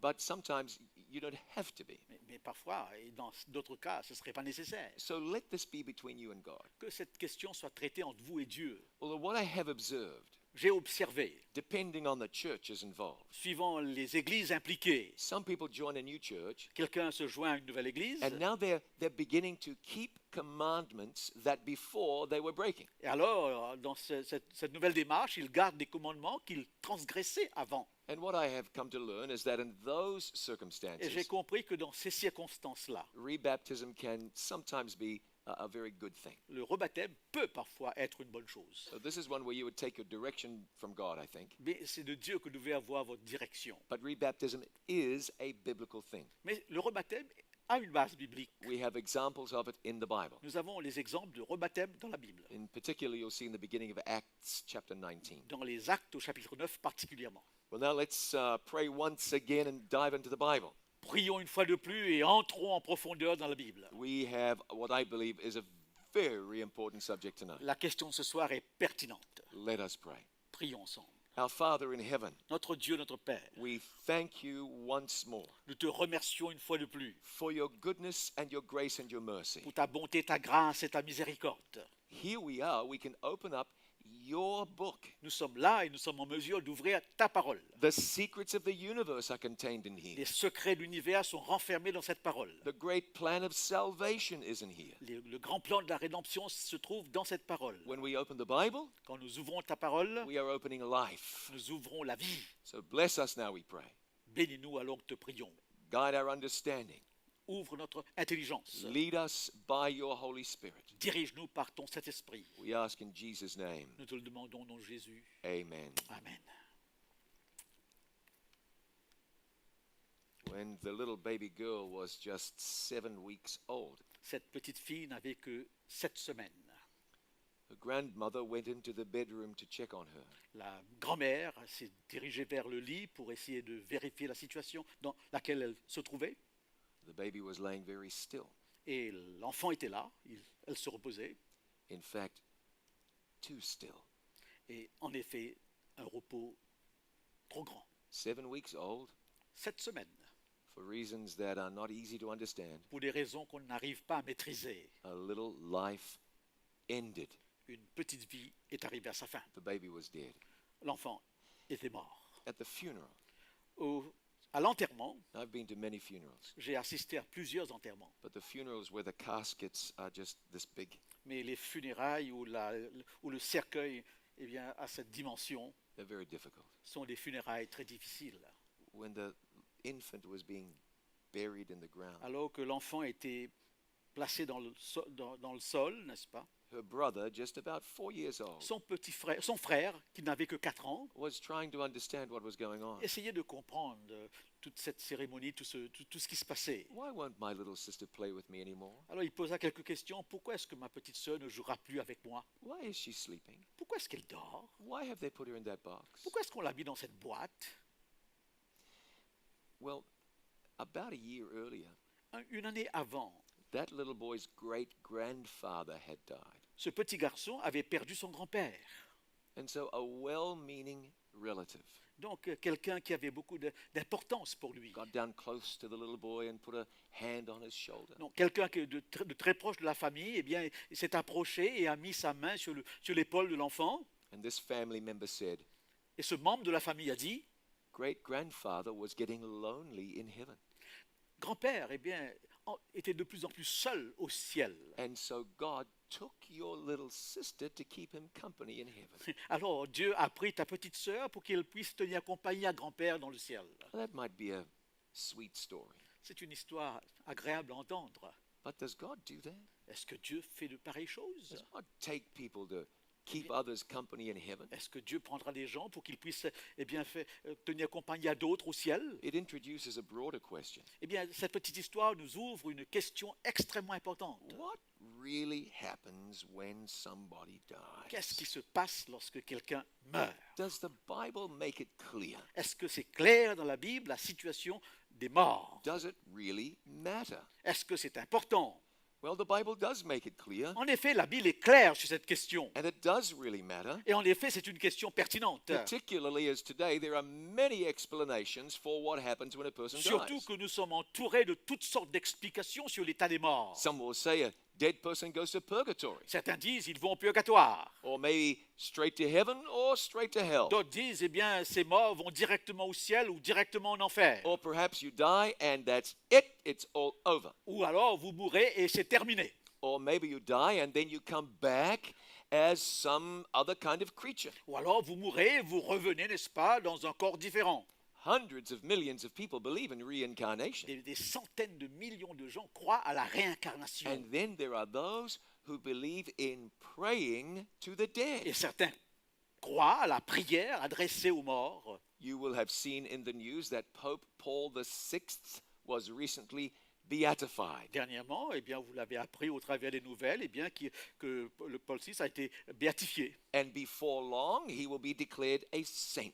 [SPEAKER 2] but sometimes you don't have to be.
[SPEAKER 3] Mais parfois, et dans d'autres cas, ce ne serait pas nécessaire.
[SPEAKER 2] So let this be between you and God.
[SPEAKER 3] Que cette question soit traitée entre vous et Dieu.
[SPEAKER 2] Although what I have observed,
[SPEAKER 3] J'ai observé,
[SPEAKER 2] depending on the churches involved,
[SPEAKER 3] suivant les églises impliquées,
[SPEAKER 2] some people join a new church
[SPEAKER 3] quelqu'un se joint à une nouvelle église,
[SPEAKER 2] and now they're beginning to keep commandments that before they were breaking.
[SPEAKER 3] et alors, dans cette nouvelle démarche, ils gardent des commandements qu'ils transgressaient avant.
[SPEAKER 2] And what I have come to learn is that in those
[SPEAKER 3] Et j'ai
[SPEAKER 2] circumstances,
[SPEAKER 3] compris que dans ces circonstances-là,
[SPEAKER 2] rebaptism can sometimes be a very good thing.
[SPEAKER 3] Le rebaptême peut parfois être une bonne chose.
[SPEAKER 2] So this is one where you would take your direction from God, I think.
[SPEAKER 3] Mais c'est de Dieu que vous devez avoir votre direction.
[SPEAKER 2] But rebaptism is a biblical thing.
[SPEAKER 3] Mais le rebaptême a une base biblique.
[SPEAKER 2] We have examples of it in the Bible.
[SPEAKER 3] Nous avons les exemples de rebaptême dans la Bible.
[SPEAKER 2] In particular, you'll see in the beginning of Acts chapter 19.
[SPEAKER 3] Dans les Actes au chapitre 9 particulièrement.
[SPEAKER 2] Well, now let's pray once again and dive into the Bible.
[SPEAKER 3] Prions une fois de plus et entrons en profondeur dans la Bible.
[SPEAKER 2] We have what I believe is a very important subject tonight.
[SPEAKER 3] La question ce soir est pertinente.
[SPEAKER 2] Let us pray.
[SPEAKER 3] Prions ensemble.
[SPEAKER 2] Our Father in heaven,
[SPEAKER 3] Notre Dieu, notre Père,
[SPEAKER 2] we thank you once more
[SPEAKER 3] nous te remercions une fois de plus
[SPEAKER 2] for your goodness and your grace and your mercy.
[SPEAKER 3] pour ta bonté, ta grâce et ta miséricorde.
[SPEAKER 2] Here we are, we can open up your book.
[SPEAKER 3] Nous sommes là et nous sommes en mesure d'ouvrir ta parole.
[SPEAKER 2] The secrets of the universe are contained in here.
[SPEAKER 3] Les secrets de l'univers sont renfermés dans cette parole.
[SPEAKER 2] The great plan of salvation is in here.
[SPEAKER 3] Le grand plan de la rédemption se trouve dans cette parole.
[SPEAKER 2] When we open the Bible,
[SPEAKER 3] Quand nous ouvrons ta parole,
[SPEAKER 2] we are opening life.
[SPEAKER 3] nous ouvrons la vie.
[SPEAKER 2] So bless us now, we pray.
[SPEAKER 3] Bénis-nous alors que te prions.
[SPEAKER 2] Guide our understanding.
[SPEAKER 3] Ouvre notre intelligence.
[SPEAKER 2] Lead us by your Holy Spirit.
[SPEAKER 3] Dirige-nous par ton Saint-Esprit.
[SPEAKER 2] We ask in Jesus' name.
[SPEAKER 3] Nous te le demandons au nom de Jésus.
[SPEAKER 2] Amen.
[SPEAKER 3] Amen.
[SPEAKER 2] When the little baby girl was just 7 weeks old,
[SPEAKER 3] Cette petite fille n'avait que 7 semaines.
[SPEAKER 2] her grandmother went into the bedroom to check on her.
[SPEAKER 3] La grand-mère s'est dirigée vers le lit pour essayer de vérifier la situation dans laquelle elle se trouvait.
[SPEAKER 2] The baby was laying very still.
[SPEAKER 3] Et l'enfant était là, elle se reposait.
[SPEAKER 2] In fact, too still.
[SPEAKER 3] Et en effet, un repos trop grand.
[SPEAKER 2] 7 weeks old,
[SPEAKER 3] 7 semaines,
[SPEAKER 2] for reasons that are not easy to understand,
[SPEAKER 3] pour des raisons qu'on n'arrive pas à maîtriser.
[SPEAKER 2] a little life ended.
[SPEAKER 3] Une petite vie est arrivée à sa fin.
[SPEAKER 2] The baby was dead.
[SPEAKER 3] L'enfant était mort.
[SPEAKER 2] At the funeral,
[SPEAKER 3] À l'enterrement,
[SPEAKER 2] I've been to many funerals,
[SPEAKER 3] j'ai assisté à plusieurs enterrements.
[SPEAKER 2] but the funerals where the caskets are just this big,
[SPEAKER 3] Mais les funérailles ou le cercueil eh bien, à cette dimension
[SPEAKER 2] they're very difficult.
[SPEAKER 3] sont des funérailles très difficiles.
[SPEAKER 2] When the infant was being buried in the ground,
[SPEAKER 3] Alors que l'enfant était placé dans le sol, n'est-ce pas?
[SPEAKER 2] her brother, just about 4 years old,
[SPEAKER 3] Son frère, qui n'avait que 4 ans,
[SPEAKER 2] was trying to understand what was going on.
[SPEAKER 3] essayait de comprendre toute cette cérémonie, tout ce qui se passait.
[SPEAKER 2] Why won't my little sister play with me anymore?
[SPEAKER 3] Alors il posa quelques questions. Pourquoi est-ce que ma petite sœur ne jouera plus avec moi?
[SPEAKER 2] Why is she sleeping?
[SPEAKER 3] Pourquoi est-ce qu'elle dort?
[SPEAKER 2] Why have they put her in that box?
[SPEAKER 3] Pourquoi est-ce qu'on l'a mis dans cette boîte?
[SPEAKER 2] Well, about a year earlier,
[SPEAKER 3] Une année avant,
[SPEAKER 2] that little boy's great-grandfather had died.
[SPEAKER 3] ce petit garçon avait perdu son grand-père.
[SPEAKER 2] And so a well-meaning relative
[SPEAKER 3] Donc quelqu'un qui avait beaucoup d'importance pour lui.
[SPEAKER 2] got down close to the little boy and put a hand on his shoulder.
[SPEAKER 3] Donc quelqu'un de très proche de la famille, eh bien, il s'est approché et a mis sa main sur l'épaule de l'enfant.
[SPEAKER 2] And this family member said,
[SPEAKER 3] Et ce membre de la famille a dit,
[SPEAKER 2] great-grandfather was getting lonely in heaven.
[SPEAKER 3] grand-père, eh bien, était de plus en plus seul au ciel.
[SPEAKER 2] And so God took your little sister to keep him company in heaven.
[SPEAKER 3] Alors Dieu a pris ta petite sœur pour qu'elle puisse tenir compagnie à grand-père dans le ciel.
[SPEAKER 2] That might be a sweet story.
[SPEAKER 3] C'est une histoire agréable à entendre.
[SPEAKER 2] But does God do that?
[SPEAKER 3] Est-ce que Dieu fait de pareilles choses?
[SPEAKER 2] Does God take people to keep others company in heaven?
[SPEAKER 3] Est-ce que Dieu prendra des gens pour qu'ils puissent eh bien, tenir compagnie à d'autres au ciel?
[SPEAKER 2] It introduces a broader question.
[SPEAKER 3] Eh bien, cette petite histoire nous ouvre une question extrêmement importante.
[SPEAKER 2] What really happens when somebody
[SPEAKER 3] Qu'est-ce qui
[SPEAKER 2] dies?
[SPEAKER 3] se passe lorsque quelqu'un meurt?
[SPEAKER 2] Does the Bible make it clear?
[SPEAKER 3] Est-ce que c'est clair dans la Bible, la situation des morts?
[SPEAKER 2] Does it really matter?
[SPEAKER 3] Est-ce que c'est important?
[SPEAKER 2] Well, the Bible does make it clear,
[SPEAKER 3] En effet, la Bible est claire sur cette question.
[SPEAKER 2] and it does really matter.
[SPEAKER 3] Et en effet, c'est une question pertinente.
[SPEAKER 2] Particularly as today there are many explanations for what happens when a person
[SPEAKER 3] Surtout
[SPEAKER 2] dies.
[SPEAKER 3] que nous sommes entourés de toutes sortes d'explications sur l'état des morts.
[SPEAKER 2] Some will say a dead person goes to purgatory,
[SPEAKER 3] Certains disent ils vont au purgatoire.
[SPEAKER 2] or maybe straight to heaven or straight to hell.
[SPEAKER 3] D'autres disent, eh bien, ces morts vont directement au ciel ou directement en enfer.
[SPEAKER 2] Or perhaps you die and that's it, it's all over.
[SPEAKER 3] Ou alors vous mourrez et c'est terminé.
[SPEAKER 2] Or maybe you die and then you come back as some other kind of creature.
[SPEAKER 3] Ou alors vous mourrez et vous revenez, n'est-ce pas, dans un corps différent.
[SPEAKER 2] Hundreds of millions of people believe in reincarnation.
[SPEAKER 3] Des centaines de millions de gens croient à la réincarnation.
[SPEAKER 2] And then there are those who believe in praying to the
[SPEAKER 3] Et
[SPEAKER 2] dead.
[SPEAKER 3] certains croient à la prière adressée aux morts.
[SPEAKER 2] You will have seen in the news that Pope Paul VI was recently beatified.
[SPEAKER 3] Dernièrement, eh bien, vous l'avez appris au travers des nouvelles, eh bien, que le Paul VI a été béatifié.
[SPEAKER 2] And before long, he will be declared a saint.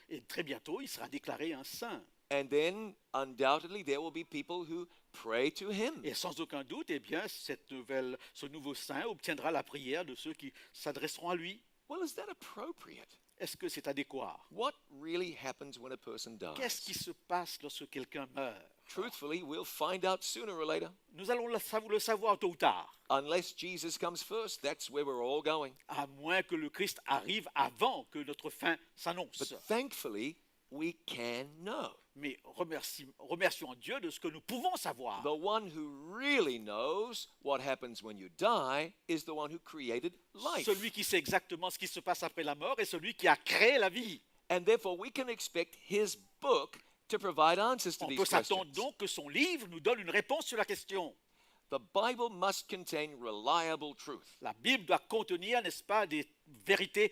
[SPEAKER 3] Et très bientôt, il sera déclaré un saint.
[SPEAKER 2] And then, undoubtedly, there will be people who pray to him.
[SPEAKER 3] Et sans aucun doute, eh bien, ce nouveau saint obtiendra la prière de ceux qui s'adresseront à lui.
[SPEAKER 2] Well, is that appropriate?
[SPEAKER 3] Est-ce que c'est adéquat?
[SPEAKER 2] What really happens when a person
[SPEAKER 3] Qu'est-ce qui
[SPEAKER 2] dies?
[SPEAKER 3] se passe lorsque quelqu'un meurt?
[SPEAKER 2] Truthfully, we'll find out sooner or later.
[SPEAKER 3] Nous allons le savoir tôt ou tard,
[SPEAKER 2] Unless Jesus comes first, that's where we're all going.
[SPEAKER 3] à moins que le Christ arrive avant que notre fin s'annonce.
[SPEAKER 2] But thankfully, we can know.
[SPEAKER 3] Mais remercions Dieu de ce que nous pouvons savoir.
[SPEAKER 2] The one who really knows what happens when you die is the one who created life.
[SPEAKER 3] Celui qui sait exactement ce qui se passe après la mort est celui qui a créé la vie.
[SPEAKER 2] And therefore, we can expect his book to provide answers to
[SPEAKER 3] On
[SPEAKER 2] these
[SPEAKER 3] peut s'attendre
[SPEAKER 2] questions.
[SPEAKER 3] donc que son livre nous donne une réponse sur la question.
[SPEAKER 2] The Bible must contain reliable truth
[SPEAKER 3] La Bible doit contenir, n'est-ce pas, des vérités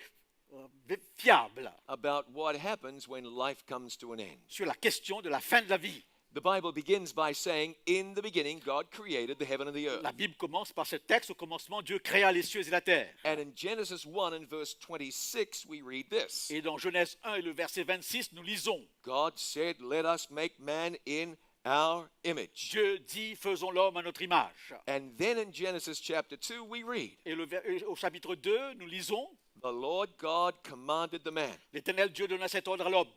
[SPEAKER 3] fiables
[SPEAKER 2] about what happens when life comes to an end.
[SPEAKER 3] sur la question de la fin de la vie.
[SPEAKER 2] The Bible begins by saying, in the beginning, God created the heaven and the earth.
[SPEAKER 3] La Bible commence par ce texte. Au commencement, Dieu créa les cieux et la terre.
[SPEAKER 2] And in Genesis 1 and verse 26, we read this.
[SPEAKER 3] Et dans Genèse 1 et le verset 26, nous lisons:
[SPEAKER 2] God said, let us make man in our image.
[SPEAKER 3] Dieu dit, faisons l'homme à notre image.
[SPEAKER 2] And then in Genesis chapter 2, we read,
[SPEAKER 3] Et au chapitre 2, nous lisons:
[SPEAKER 2] the Lord God commanded the man,
[SPEAKER 3] l'Éternel Dieu donna cet ordre à l'homme: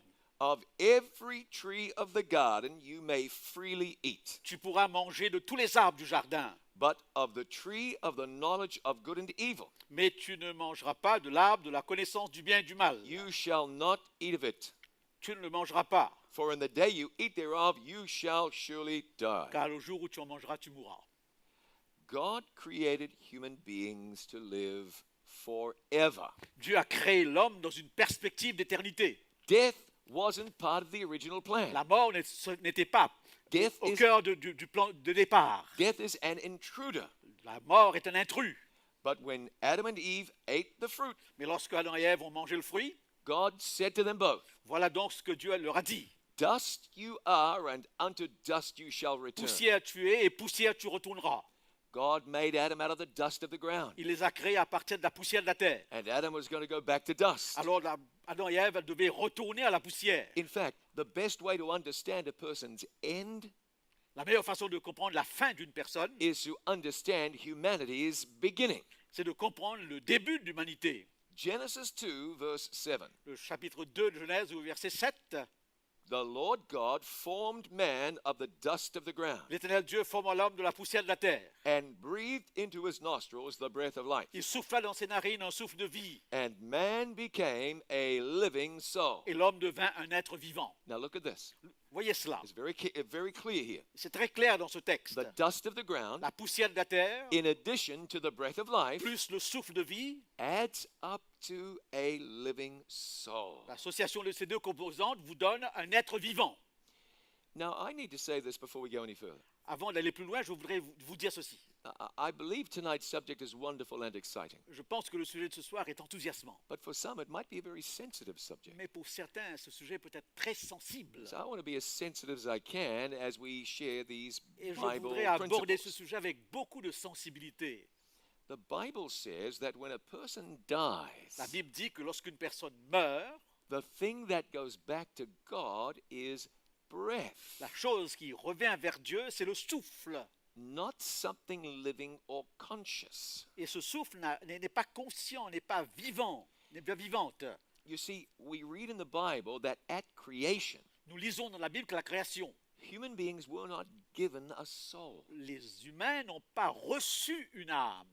[SPEAKER 2] of every tree of the garden you may freely eat,
[SPEAKER 3] tu pourras manger de tous les arbres du jardin,
[SPEAKER 2] but of the tree of the knowledge of good and evil
[SPEAKER 3] mais tu ne mangeras pas de l'arbre de la connaissance du bien et du mal.
[SPEAKER 2] you shall not eat of it.
[SPEAKER 3] Tu ne le mangeras pas,
[SPEAKER 2] For in the day you eat thereof, you shall surely die.
[SPEAKER 3] car le jour où tu en mangeras, tu mourras.
[SPEAKER 2] God created human beings to live forever.
[SPEAKER 3] Dieu a créé l'homme dans une perspective d'éternité.
[SPEAKER 2] Death wasn't part of the original plan.
[SPEAKER 3] La mort n'était pas
[SPEAKER 2] Death
[SPEAKER 3] au
[SPEAKER 2] is,
[SPEAKER 3] cœur du plan de départ.
[SPEAKER 2] death is an intruder.
[SPEAKER 3] La mort est un intrus.
[SPEAKER 2] But when Adam and Eve ate the fruit,
[SPEAKER 3] Mais lorsque Adam et Ève ont mangé le fruit,
[SPEAKER 2] God said to them both,
[SPEAKER 3] voilà donc ce que Dieu leur a dit:
[SPEAKER 2] dust you are, and unto dust you shall return.
[SPEAKER 3] poussière tu es et poussière tu retourneras.
[SPEAKER 2] God made Adam out of the dust of the ground.
[SPEAKER 3] Il les a créés à partir de la poussière de la terre.
[SPEAKER 2] And Adam was going to go back to dust.
[SPEAKER 3] Alors Adam et Ève devaient retourner à la poussière.
[SPEAKER 2] In fact, the best way to understand a person's end
[SPEAKER 3] La meilleure façon de comprendre la fin d'une personne,
[SPEAKER 2] is to understand humanity's beginning.
[SPEAKER 3] c'est de comprendre le début de l'humanité.
[SPEAKER 2] Genesis 2, verse 7.
[SPEAKER 3] Le chapitre 2 de Genèse au verset 7.
[SPEAKER 2] The Lord God formed man of the dust of the ground
[SPEAKER 3] L'Éternel Dieu forma l'homme de la poussière de la terre.
[SPEAKER 2] and breathed into his nostrils the breath of life.
[SPEAKER 3] Il souffla dans ses narines un souffle de vie.
[SPEAKER 2] And man became a living soul.
[SPEAKER 3] Et l'homme devint un être vivant.
[SPEAKER 2] Now look at this.
[SPEAKER 3] Voyez cela.
[SPEAKER 2] It's very clear here.
[SPEAKER 3] C'est très clair dans ce texte.
[SPEAKER 2] The dust of the ground,
[SPEAKER 3] La poussière de la terre,
[SPEAKER 2] in addition to the breath of life,
[SPEAKER 3] plus le souffle de vie,
[SPEAKER 2] adds up to a living soul.
[SPEAKER 3] l'association de ces deux composantes vous donne un être vivant.
[SPEAKER 2] Now, I need to say this before we go any further.
[SPEAKER 3] Avant d'aller plus loin, je voudrais vous dire ceci.
[SPEAKER 2] I believe tonight's subject is wonderful and exciting,
[SPEAKER 3] Je pense que le sujet de ce soir est enthousiasmant.
[SPEAKER 2] but for some, it might be a very sensitive subject.
[SPEAKER 3] Mais pour certains, ce sujet peut être très sensible.
[SPEAKER 2] So I want to be as sensitive as I can as we share these
[SPEAKER 3] Et je
[SPEAKER 2] Bible
[SPEAKER 3] voudrais aborder ce
[SPEAKER 2] principles.
[SPEAKER 3] sujet avec beaucoup de sensibilité.
[SPEAKER 2] The Bible says that when a person
[SPEAKER 3] La
[SPEAKER 2] dies,
[SPEAKER 3] Bible dit que lorsqu'une personne meurt,
[SPEAKER 2] the thing that goes back to God is breath,
[SPEAKER 3] la chose qui revient vers Dieu, c'est le souffle.
[SPEAKER 2] not something living or conscious.
[SPEAKER 3] Et ce souffle n'est pas conscient, n'est pas vivant, n'est pas vivante.
[SPEAKER 2] You see, we read in the Bible that at creation,
[SPEAKER 3] Nous lisons dans la Bible que la création,
[SPEAKER 2] human beings were not given a soul,
[SPEAKER 3] les humains n'ont pas reçu une âme,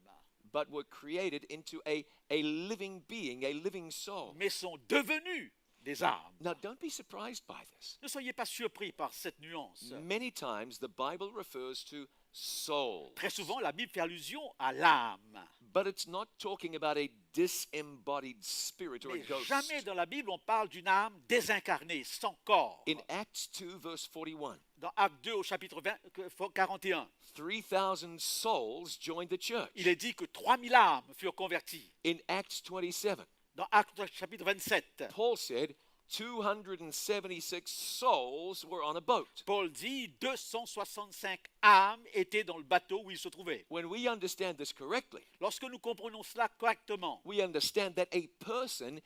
[SPEAKER 2] but were created into a living being, a living soul.
[SPEAKER 3] mais sont devenus des âmes.
[SPEAKER 2] Now, don't be surprised by this.
[SPEAKER 3] Ne soyez pas surpris par cette nuance.
[SPEAKER 2] Many times the Bible refers to soul,
[SPEAKER 3] Très souvent, la Bible fait allusion à l'âme.
[SPEAKER 2] But it's not talking about a disembodied spirit or a
[SPEAKER 3] Mais
[SPEAKER 2] ghost.
[SPEAKER 3] jamais dans la Bible on parle d'une âme désincarnée, sans corps.
[SPEAKER 2] In Acts 2, verse 41,
[SPEAKER 3] Dans Acte 2 au chapitre 41,
[SPEAKER 2] 3,000 souls joined the church.
[SPEAKER 3] il est dit que 3000 âmes furent converties.
[SPEAKER 2] In Acts 27,
[SPEAKER 3] Dans Acte chapitre 27,
[SPEAKER 2] Paul said 276 souls were on a boat.
[SPEAKER 3] Paul dit 265 âmes étaient dans le bateau où ils se trouvaient.
[SPEAKER 2] When we understand this correctly,
[SPEAKER 3] Lorsque nous comprenons cela correctement,
[SPEAKER 2] we understand that a person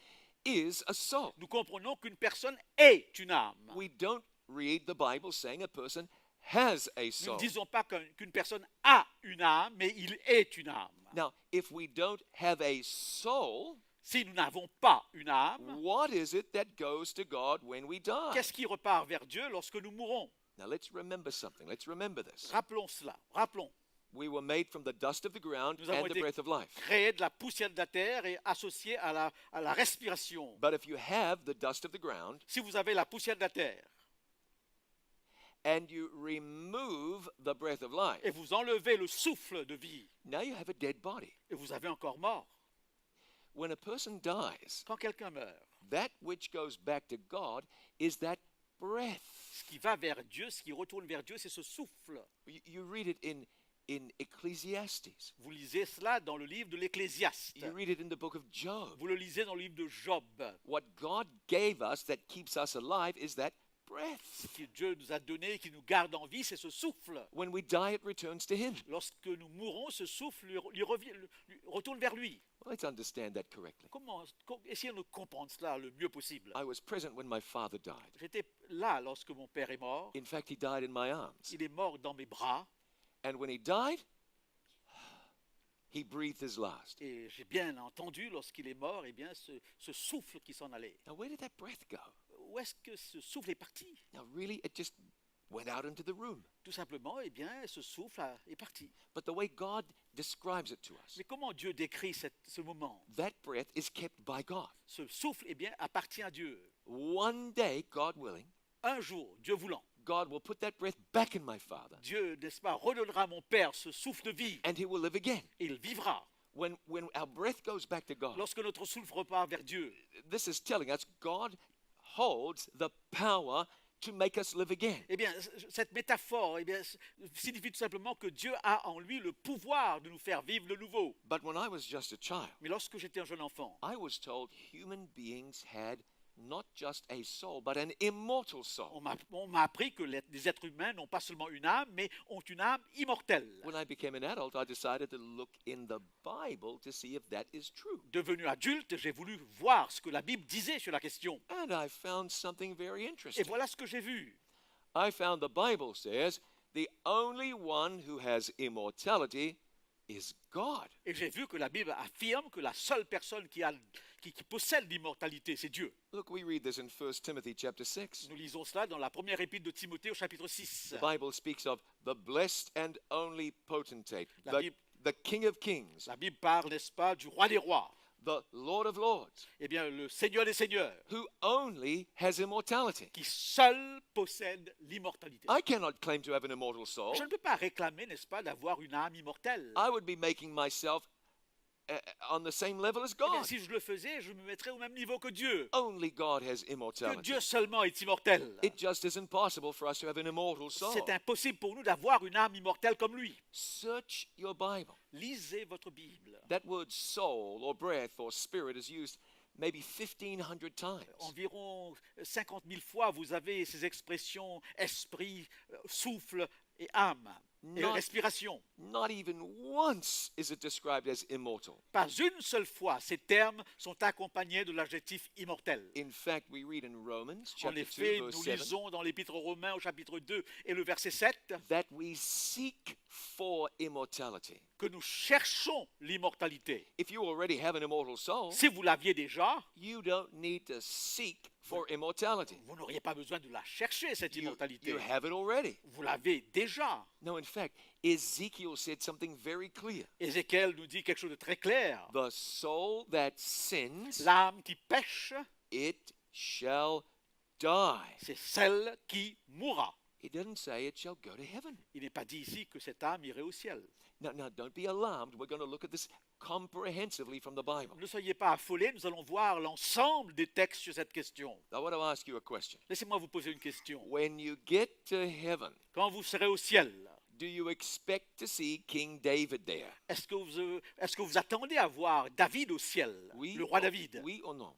[SPEAKER 2] is a soul.
[SPEAKER 3] nous comprenons qu'une personne est une âme.
[SPEAKER 2] We don't read the Bible saying a person has a
[SPEAKER 3] Nous ne
[SPEAKER 2] soul.
[SPEAKER 3] disons pas qu'une personne a une âme, mais il est une âme.
[SPEAKER 2] Now, if we don't have a soul,
[SPEAKER 3] Si nous n'avons pas une âme,
[SPEAKER 2] what is it that goes to God when we die?
[SPEAKER 3] qu'est-ce qui repart vers Dieu lorsque nous mourons?
[SPEAKER 2] Now, let's remember something. Let's remember this.
[SPEAKER 3] Rappelons cela. Rappelons.
[SPEAKER 2] We were made from the dust of the ground
[SPEAKER 3] Nous avons
[SPEAKER 2] and the
[SPEAKER 3] été
[SPEAKER 2] breath of life.
[SPEAKER 3] créés de la poussière de la terre et associés à la respiration.
[SPEAKER 2] But if you have the dust of the ground
[SPEAKER 3] Si vous avez la poussière de la terre
[SPEAKER 2] and you remove the breath of life,
[SPEAKER 3] et vous enlevez le souffle de vie,
[SPEAKER 2] now you have a dead body.
[SPEAKER 3] et vous avez encore mort.
[SPEAKER 2] When a person dies,
[SPEAKER 3] Quand quelqu'un meurt,
[SPEAKER 2] that which goes back to God is that breath.
[SPEAKER 3] ce qui va vers Dieu, ce qui retourne vers Dieu, c'est ce souffle.
[SPEAKER 2] You read it in Ecclesiastes.
[SPEAKER 3] Vous lisez cela dans le livre de l'Ecclésiaste.
[SPEAKER 2] You read it in the book of Job.
[SPEAKER 3] Vous le lisez dans le livre de Job.
[SPEAKER 2] What God gave us that keeps us alive is that breath.
[SPEAKER 3] Ce que Dieu nous a donné, qui nous garde en vie, c'est ce souffle.
[SPEAKER 2] When we die, it returns to Him.
[SPEAKER 3] Lorsque nous mourons, ce souffle lui retourne vers lui.
[SPEAKER 2] Well, let's understand that correctly.
[SPEAKER 3] Essayons de comprendre cela le mieux possible.
[SPEAKER 2] I was present when my father died.
[SPEAKER 3] J'étais là lorsque mon père est mort.
[SPEAKER 2] In fact, he died in my arms.
[SPEAKER 3] Il est mort dans mes bras
[SPEAKER 2] And when he died, he breathed his last.
[SPEAKER 3] et j'ai bien entendu lorsqu'il est mort, eh bien, ce souffle qui s'en allait.
[SPEAKER 2] Now, where did that breath go?
[SPEAKER 3] Où est-ce que ce souffle est parti?
[SPEAKER 2] Now, really, it just went out into the room.
[SPEAKER 3] Tout simplement, eh bien, ce souffle est parti.
[SPEAKER 2] But the way God describes it to us,
[SPEAKER 3] Mais comment Dieu décrit ce moment?
[SPEAKER 2] that breath is kept by God.
[SPEAKER 3] Ce souffle, eh bien, appartient à Dieu.
[SPEAKER 2] One day, God willing,
[SPEAKER 3] Un jour, Dieu voulant,
[SPEAKER 2] God will put that breath back in my father,
[SPEAKER 3] Dieu, n'est-ce pas, redonnera à mon père ce souffle de vie
[SPEAKER 2] and he will live again.
[SPEAKER 3] et il vivra.
[SPEAKER 2] When our breath goes back to God,
[SPEAKER 3] Lorsque notre souffle repart vers Dieu,
[SPEAKER 2] this is telling us God holds the power to make us live again.
[SPEAKER 3] eh bien, cette métaphore eh bien, signifie tout simplement que Dieu a en lui le pouvoir de nous faire vivre de nouveau.
[SPEAKER 2] But when I was just a child,
[SPEAKER 3] Mais lorsque j'étais un jeune enfant,
[SPEAKER 2] I was told human beings had not just a soul, but an immortal soul.
[SPEAKER 3] on m'a appris que les êtres humains n'ont pas seulement une âme, mais ont une âme immortelle.
[SPEAKER 2] When I became an adult, I decided to look in the Bible to see if that is true.
[SPEAKER 3] Devenu adulte, j'ai voulu voir ce que la Bible disait sur la question.
[SPEAKER 2] And I found something very
[SPEAKER 3] Et
[SPEAKER 2] interesting.
[SPEAKER 3] voilà ce que j'ai vu.
[SPEAKER 2] I found the Bible says the only one who has immortality is God.
[SPEAKER 3] Et j'ai vu que la Bible affirme que la seule personne qui possède l'immortalité, c'est Dieu.
[SPEAKER 2] Look, we read this in 1 Timothy chapter 6.
[SPEAKER 3] Nous lisons cela dans la première épître de Timothée au chapitre 6.
[SPEAKER 2] The Bible speaks of the blessed and only potentate,
[SPEAKER 3] La Bible-
[SPEAKER 2] the King of Kings,
[SPEAKER 3] La Bible parle, n'est-ce pas, du roi des rois,
[SPEAKER 2] the Lord of Lords,
[SPEAKER 3] eh bien le Seigneur des seigneurs,
[SPEAKER 2] who only has immortality.
[SPEAKER 3] qui seul possède l'immortalité.
[SPEAKER 2] I cannot claim to have an immortal soul.
[SPEAKER 3] Je ne peux pas réclamer, n'est-ce pas, d'avoir une âme immortelle.
[SPEAKER 2] I would be making myself on the same level as
[SPEAKER 3] Eh bien,
[SPEAKER 2] God.
[SPEAKER 3] si je le faisais, je me mettrais au même niveau que Dieu.
[SPEAKER 2] Only God has
[SPEAKER 3] Que
[SPEAKER 2] immortality.
[SPEAKER 3] Dieu seulement est immortel.
[SPEAKER 2] It just isn't possible for us to have an immortal soul.
[SPEAKER 3] C'est impossible pour nous d'avoir une âme immortelle comme lui.
[SPEAKER 2] Search your Bible.
[SPEAKER 3] Lisez votre Bible.
[SPEAKER 2] That word soul or breath or spirit is used maybe 1,500 times.
[SPEAKER 3] Environ 50 000 fois, vous avez ces expressions esprit, souffle et âme et
[SPEAKER 2] Not-
[SPEAKER 3] respiration.
[SPEAKER 2] Not even once is it described as immortal.
[SPEAKER 3] Pas une seule fois, ces termes sont accompagnés de l'adjectif immortel.
[SPEAKER 2] In fact, we read in Romans
[SPEAKER 3] En
[SPEAKER 2] chapter 2,
[SPEAKER 3] effet,
[SPEAKER 2] verse
[SPEAKER 3] nous
[SPEAKER 2] 7,
[SPEAKER 3] lisons dans l'Épître aux Romains au chapitre 2 et le verset 7
[SPEAKER 2] that we seek for immortality.
[SPEAKER 3] que nous cherchons l'immortalité.
[SPEAKER 2] If you already have an immortal soul,
[SPEAKER 3] Si vous l'aviez déjà,
[SPEAKER 2] you don't need to seek for immortality.
[SPEAKER 3] vous n'auriez pas besoin de la chercher, cette
[SPEAKER 2] You
[SPEAKER 3] immortalité.
[SPEAKER 2] have it already.
[SPEAKER 3] Vous l'avez déjà.
[SPEAKER 2] No, in fact, Ezekiel said something very clear.
[SPEAKER 3] Ézéchiel nous dit quelque chose de très clair.
[SPEAKER 2] The soul that sins,
[SPEAKER 3] L'âme qui pêche,
[SPEAKER 2] it shall die.
[SPEAKER 3] c'est celle qui mourra.
[SPEAKER 2] It doesn't say it shall go to heaven.
[SPEAKER 3] Il n'est pas dit ici que cette âme irait au ciel.
[SPEAKER 2] Now, don't be alarmed. We're going to look at this comprehensively from the Bible.
[SPEAKER 3] Ne soyez pas affolés, nous allons voir l'ensemble des textes sur cette question.
[SPEAKER 2] I want to ask you a question.
[SPEAKER 3] Laissez-moi vous poser une question.
[SPEAKER 2] When you get to heaven,
[SPEAKER 3] Quand vous serez au ciel,
[SPEAKER 2] do you expect to see King David there?
[SPEAKER 3] est-ce que vous attendez à voir David au ciel, le roi David?
[SPEAKER 2] Oui or no?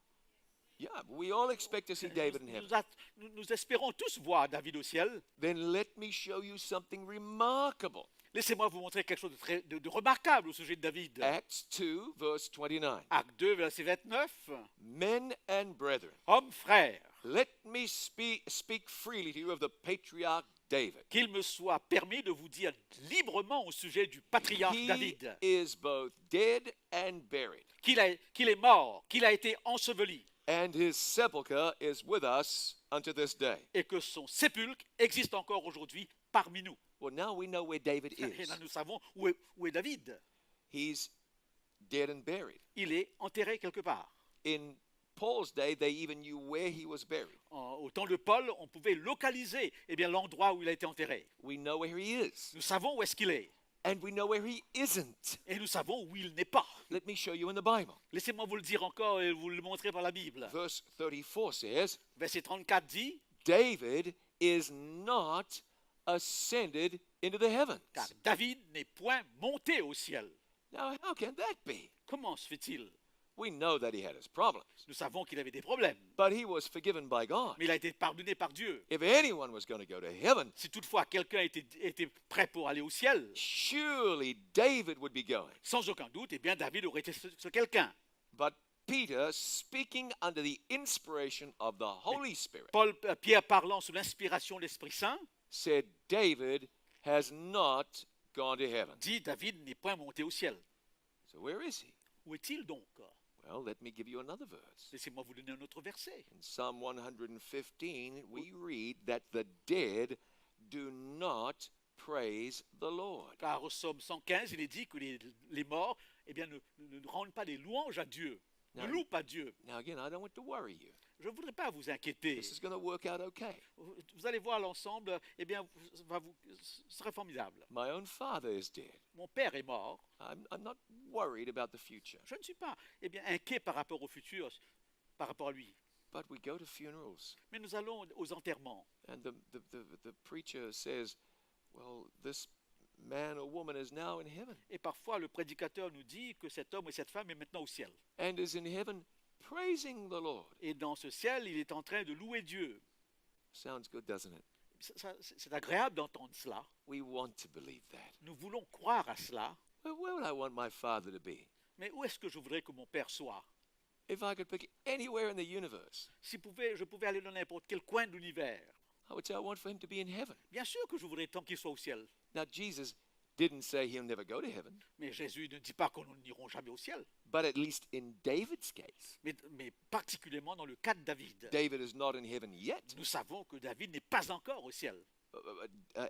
[SPEAKER 2] Yeah, we all expect to see David in heaven.
[SPEAKER 3] Nous espérons tous voir David au ciel.
[SPEAKER 2] Then let me show you something remarkable.
[SPEAKER 3] Laissez-moi vous montrer quelque chose de remarquable au sujet de David.
[SPEAKER 2] Acts 2, verse 29.
[SPEAKER 3] Acte 2, verset 29.
[SPEAKER 2] Men and brethren,
[SPEAKER 3] Hommes, frères,
[SPEAKER 2] let me speak freely to you of the patriarch David.
[SPEAKER 3] qu'il me soit permis de vous dire librement au sujet du patriarche
[SPEAKER 2] He
[SPEAKER 3] David,
[SPEAKER 2] is both dead and buried,
[SPEAKER 3] qu'il est mort, qu'il a été enseveli,
[SPEAKER 2] and his sepulchre is with us unto this day.
[SPEAKER 3] et que son sépulcre existe encore aujourd'hui parmi nous.
[SPEAKER 2] Well, now we know where David
[SPEAKER 3] Et
[SPEAKER 2] is.
[SPEAKER 3] là, nous savons où est David.
[SPEAKER 2] He's dead and buried.
[SPEAKER 3] Il est enterré quelque part.
[SPEAKER 2] In Paul's day, they even knew where he was buried.
[SPEAKER 3] Au temps de Paul, on pouvait localiser l'endroit où il a été enterré.
[SPEAKER 2] We know where he is,
[SPEAKER 3] Nous savons où est-ce qu'il est.
[SPEAKER 2] and we know where he isn't.
[SPEAKER 3] Et nous savons où il n'est pas.
[SPEAKER 2] Let me show you in the Bible.
[SPEAKER 3] Laissez-moi vous le dire encore et vous le montrer par la Bible.
[SPEAKER 2] Verse 34 says,
[SPEAKER 3] Verset 34 dit,
[SPEAKER 2] David is not ascended into the heavens.
[SPEAKER 3] car David n'est point monté au ciel.
[SPEAKER 2] Now, how can that be?
[SPEAKER 3] Comment se fait-il?
[SPEAKER 2] We know that he had his problems,
[SPEAKER 3] Nous savons qu'il avait des problèmes,
[SPEAKER 2] but he was forgiven by God.
[SPEAKER 3] mais il a été pardonné par Dieu.
[SPEAKER 2] If anyone was going to go to heaven,
[SPEAKER 3] Si toutefois quelqu'un était prêt pour aller au ciel,
[SPEAKER 2] surely David would be going.
[SPEAKER 3] sans aucun doute, David aurait été ce quelqu'un.
[SPEAKER 2] But Peter, speaking under the inspiration of the Holy Spirit,
[SPEAKER 3] Pierre parlant sous l'inspiration de l'Esprit Saint,
[SPEAKER 2] said David has not gone to heaven.
[SPEAKER 3] dit David n'est point monté au ciel.
[SPEAKER 2] So where is he?
[SPEAKER 3] Où est-il donc?
[SPEAKER 2] Well, let me give you another verse.
[SPEAKER 3] Laissez-moi vous donner un autre verset.
[SPEAKER 2] In Psalm 115, we read that the dead do not praise the Lord.
[SPEAKER 3] Car au psaume 115, il est dit que les morts ne rendent pas les louanges à Dieu, ne
[SPEAKER 2] Non.
[SPEAKER 3] louent pas Dieu.
[SPEAKER 2] Now, again, I don't want to worry you.
[SPEAKER 3] Je ne voudrais pas vous inquiéter.
[SPEAKER 2] This is going to work out okay.
[SPEAKER 3] Vous allez voir l'ensemble, ce sera formidable.
[SPEAKER 2] My own father is dead.
[SPEAKER 3] Mon père est mort.
[SPEAKER 2] I'm not worried about the future.
[SPEAKER 3] Je ne suis pas inquiet par rapport au futur, par rapport à lui.
[SPEAKER 2] But we go to funerals,
[SPEAKER 3] Mais nous allons aux enterrements.
[SPEAKER 2] and the preacher says, well, this man or woman is now in heaven
[SPEAKER 3] Et parfois, le prédicateur nous dit que cet homme et cette femme est maintenant au ciel.
[SPEAKER 2] and is in heaven praising the Lord.
[SPEAKER 3] Et dans ce ciel, il est en train de louer Dieu.
[SPEAKER 2] Sounds good, doesn't it?
[SPEAKER 3] C'est agréable d'entendre cela.
[SPEAKER 2] We want to believe that.
[SPEAKER 3] Nous voulons croire à cela.
[SPEAKER 2] Well, where would I want my father to be?
[SPEAKER 3] Mais où est-ce que je voudrais que mon père soit?
[SPEAKER 2] If I could pick anywhere in the universe,
[SPEAKER 3] Si je pouvais aller dans n'importe quel coin de l'univers,
[SPEAKER 2] I would say I want for him to be in heaven.
[SPEAKER 3] bien sûr que je voudrais tant qu'il soit au ciel.
[SPEAKER 2] Now, Jesus didn't say he'll never go to heaven,
[SPEAKER 3] Mais Jésus ne dit pas qu'on n'iront jamais au ciel.
[SPEAKER 2] but at least in David's case,
[SPEAKER 3] Mais particulièrement dans le cas de David.
[SPEAKER 2] David is not in heaven yet.
[SPEAKER 3] Nous savons que David n'est pas encore au ciel.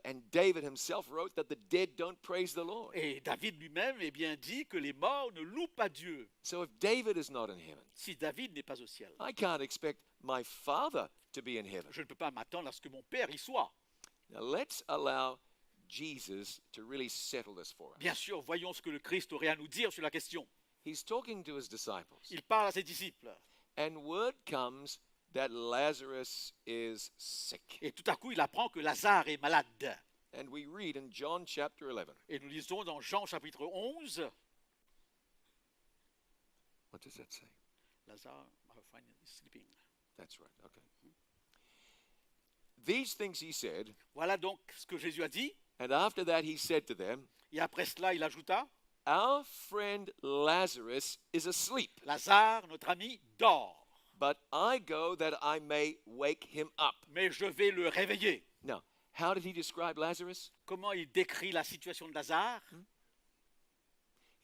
[SPEAKER 2] And David himself wrote that the dead don't praise the Lord.
[SPEAKER 3] Et David lui-même dit que les morts ne louent pas Dieu.
[SPEAKER 2] So if David is not in heaven,
[SPEAKER 3] Si David n'est pas au ciel,
[SPEAKER 2] I can't expect my father to be in heaven.
[SPEAKER 3] je ne peux pas m'attendre à ce que mon père y soit.
[SPEAKER 2] Now let's allow Jesus to really settle this for us.
[SPEAKER 3] Bien sûr, voyons ce que le Christ aurait à nous dire sur la question.
[SPEAKER 2] He's talking to his disciples,
[SPEAKER 3] Il parle à ses disciples.
[SPEAKER 2] and word comes that Lazarus is sick.
[SPEAKER 3] Et tout à coup, il apprend que Lazare est malade.
[SPEAKER 2] And we read in John chapter 11.
[SPEAKER 3] Et nous lisons dans Jean chapitre 11,
[SPEAKER 2] What does that say?
[SPEAKER 3] Lazare is sleeping.
[SPEAKER 2] That's right, okay. These things he said,
[SPEAKER 3] Voilà donc ce que Jésus a dit.
[SPEAKER 2] and after that he said to them,
[SPEAKER 3] Et après cela, il ajouta,
[SPEAKER 2] Our friend Lazarus is asleep,
[SPEAKER 3] Lazare, notre ami, dort.
[SPEAKER 2] but I go that I may wake him up.
[SPEAKER 3] Mais je vais le réveiller.
[SPEAKER 2] Now, how did he describe Lazarus?
[SPEAKER 3] Comment il décrit la situation de Lazare?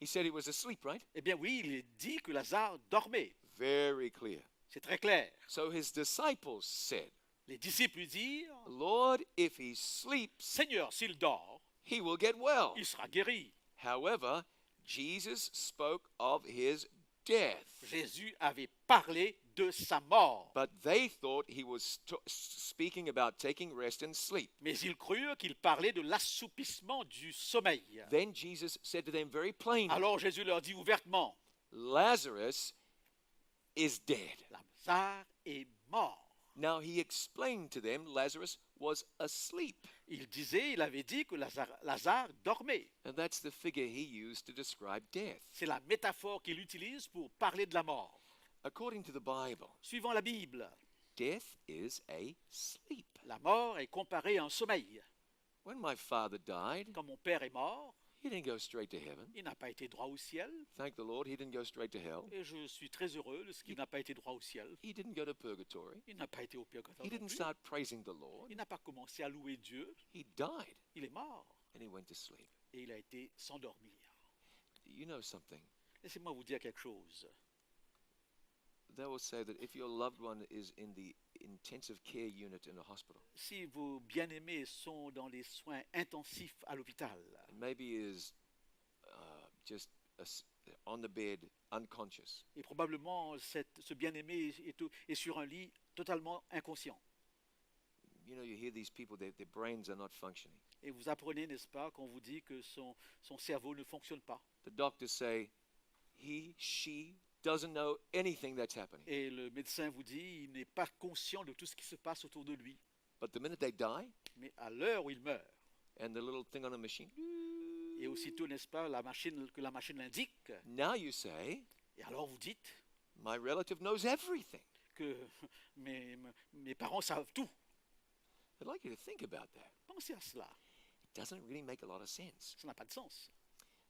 [SPEAKER 2] He said he was asleep, right?
[SPEAKER 3] Eh bien oui, il dit que Lazare dormait.
[SPEAKER 2] Very clear.
[SPEAKER 3] C'est très clair.
[SPEAKER 2] So his disciples said,
[SPEAKER 3] Les disciples lui dirent,
[SPEAKER 2] Lord, if he sleeps,
[SPEAKER 3] Seigneur, s'il dort,
[SPEAKER 2] he will get well.
[SPEAKER 3] il sera guéri.
[SPEAKER 2] However, Jesus spoke of his death.
[SPEAKER 3] Jésus avait parlé de sa mort.
[SPEAKER 2] But they thought he was speaking about taking rest and sleep.
[SPEAKER 3] Mais ils crurent qu'il parlait de l'assoupissement du sommeil.
[SPEAKER 2] Then Jesus said to them very plainly,
[SPEAKER 3] Alors Jésus leur dit ouvertement,
[SPEAKER 2] Lazarus is dead.
[SPEAKER 3] Lazare est mort.
[SPEAKER 2] Now he explained to them Lazarus was asleep.
[SPEAKER 3] Il avait dit que Lazare dormait.
[SPEAKER 2] And that's the figure he used to describe death.
[SPEAKER 3] C'est la métaphore qu'il utilise pour parler de la mort.
[SPEAKER 2] According to the Bible,
[SPEAKER 3] Suivant la Bible,
[SPEAKER 2] death is a sleep.
[SPEAKER 3] la mort est comparée à un sommeil.
[SPEAKER 2] When my father died,
[SPEAKER 3] Quand mon père est mort,
[SPEAKER 2] he didn't go straight to heaven.
[SPEAKER 3] il n'a pas été droit au ciel.
[SPEAKER 2] Thank the Lord, he didn't go straight to hell.
[SPEAKER 3] Et je suis très heureux de ce qu'il n'a pas été droit au ciel.
[SPEAKER 2] He didn't go to purgatory.
[SPEAKER 3] Il n'a pas été au purgatoire.
[SPEAKER 2] He
[SPEAKER 3] non
[SPEAKER 2] didn't
[SPEAKER 3] plus.
[SPEAKER 2] start praising the Lord.
[SPEAKER 3] Il n'a pas commencé à louer Dieu.
[SPEAKER 2] He died
[SPEAKER 3] Il est mort
[SPEAKER 2] and he went to sleep.
[SPEAKER 3] et il a été s'endormir.
[SPEAKER 2] You know something?
[SPEAKER 3] Laissez-moi vous dire quelque chose.
[SPEAKER 2] They will say that if your loved one is in the intensive care unit in a hospital,
[SPEAKER 3] Si vos bien-aimés sont dans les soins intensifs à l'hôpital,
[SPEAKER 2] and maybe is just on the bed, unconscious,
[SPEAKER 3] et probablement ce bien-aimé est sur un lit totalement inconscient,
[SPEAKER 2] you know, you hear these people, their brains are not functioning.
[SPEAKER 3] et vous apprenez, n'est-ce pas, qu'on vous dit que son cerveau ne fonctionne pas,
[SPEAKER 2] The doctors say he, she doesn't know anything that's happening.
[SPEAKER 3] et le médecin vous dit il n'est pas conscient de tout ce qui se passe autour de lui,
[SPEAKER 2] But the minute they die,
[SPEAKER 3] mais à l'heure où il meurt,
[SPEAKER 2] and the little thing on the machine,
[SPEAKER 3] et aussitôt, n'est-ce pas, la machine l'indique,
[SPEAKER 2] now you say,
[SPEAKER 3] et alors vous dites
[SPEAKER 2] my relative knows everything.
[SPEAKER 3] que mes parents savent tout.
[SPEAKER 2] I'd like you to think about that.
[SPEAKER 3] Pensez à cela,
[SPEAKER 2] It doesn't really make a lot of sense.
[SPEAKER 3] ça n'a pas de sens.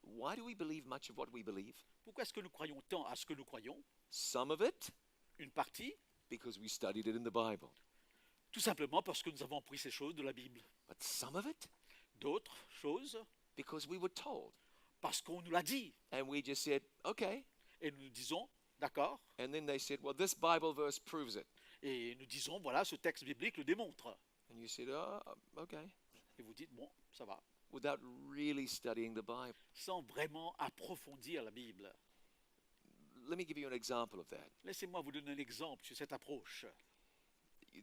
[SPEAKER 2] Why do we believe much of what we believe?
[SPEAKER 3] Pourquoi est-ce que nous croyons tant à ce que nous croyons?
[SPEAKER 2] Some of it
[SPEAKER 3] Une partie,
[SPEAKER 2] because we studied it in the Bible,
[SPEAKER 3] tout simplement parce que nous avons appris ces choses de la Bible.
[SPEAKER 2] but some of it
[SPEAKER 3] D'autres choses,
[SPEAKER 2] because we were told.
[SPEAKER 3] parce qu'on nous l'a dit.
[SPEAKER 2] And we just said, okay.
[SPEAKER 3] Et nous disons, d'accord,
[SPEAKER 2] And then they said, well, this Bible verse proves it.
[SPEAKER 3] et nous disons, voilà, ce texte biblique le démontre.
[SPEAKER 2] And you said, oh, okay.
[SPEAKER 3] Et vous dites, bon, ça va,
[SPEAKER 2] Without really studying the Bible.
[SPEAKER 3] sans vraiment approfondir la Bible.
[SPEAKER 2] Let me give you an example of that.
[SPEAKER 3] Laissez-moi vous donner un exemple sur cette approche.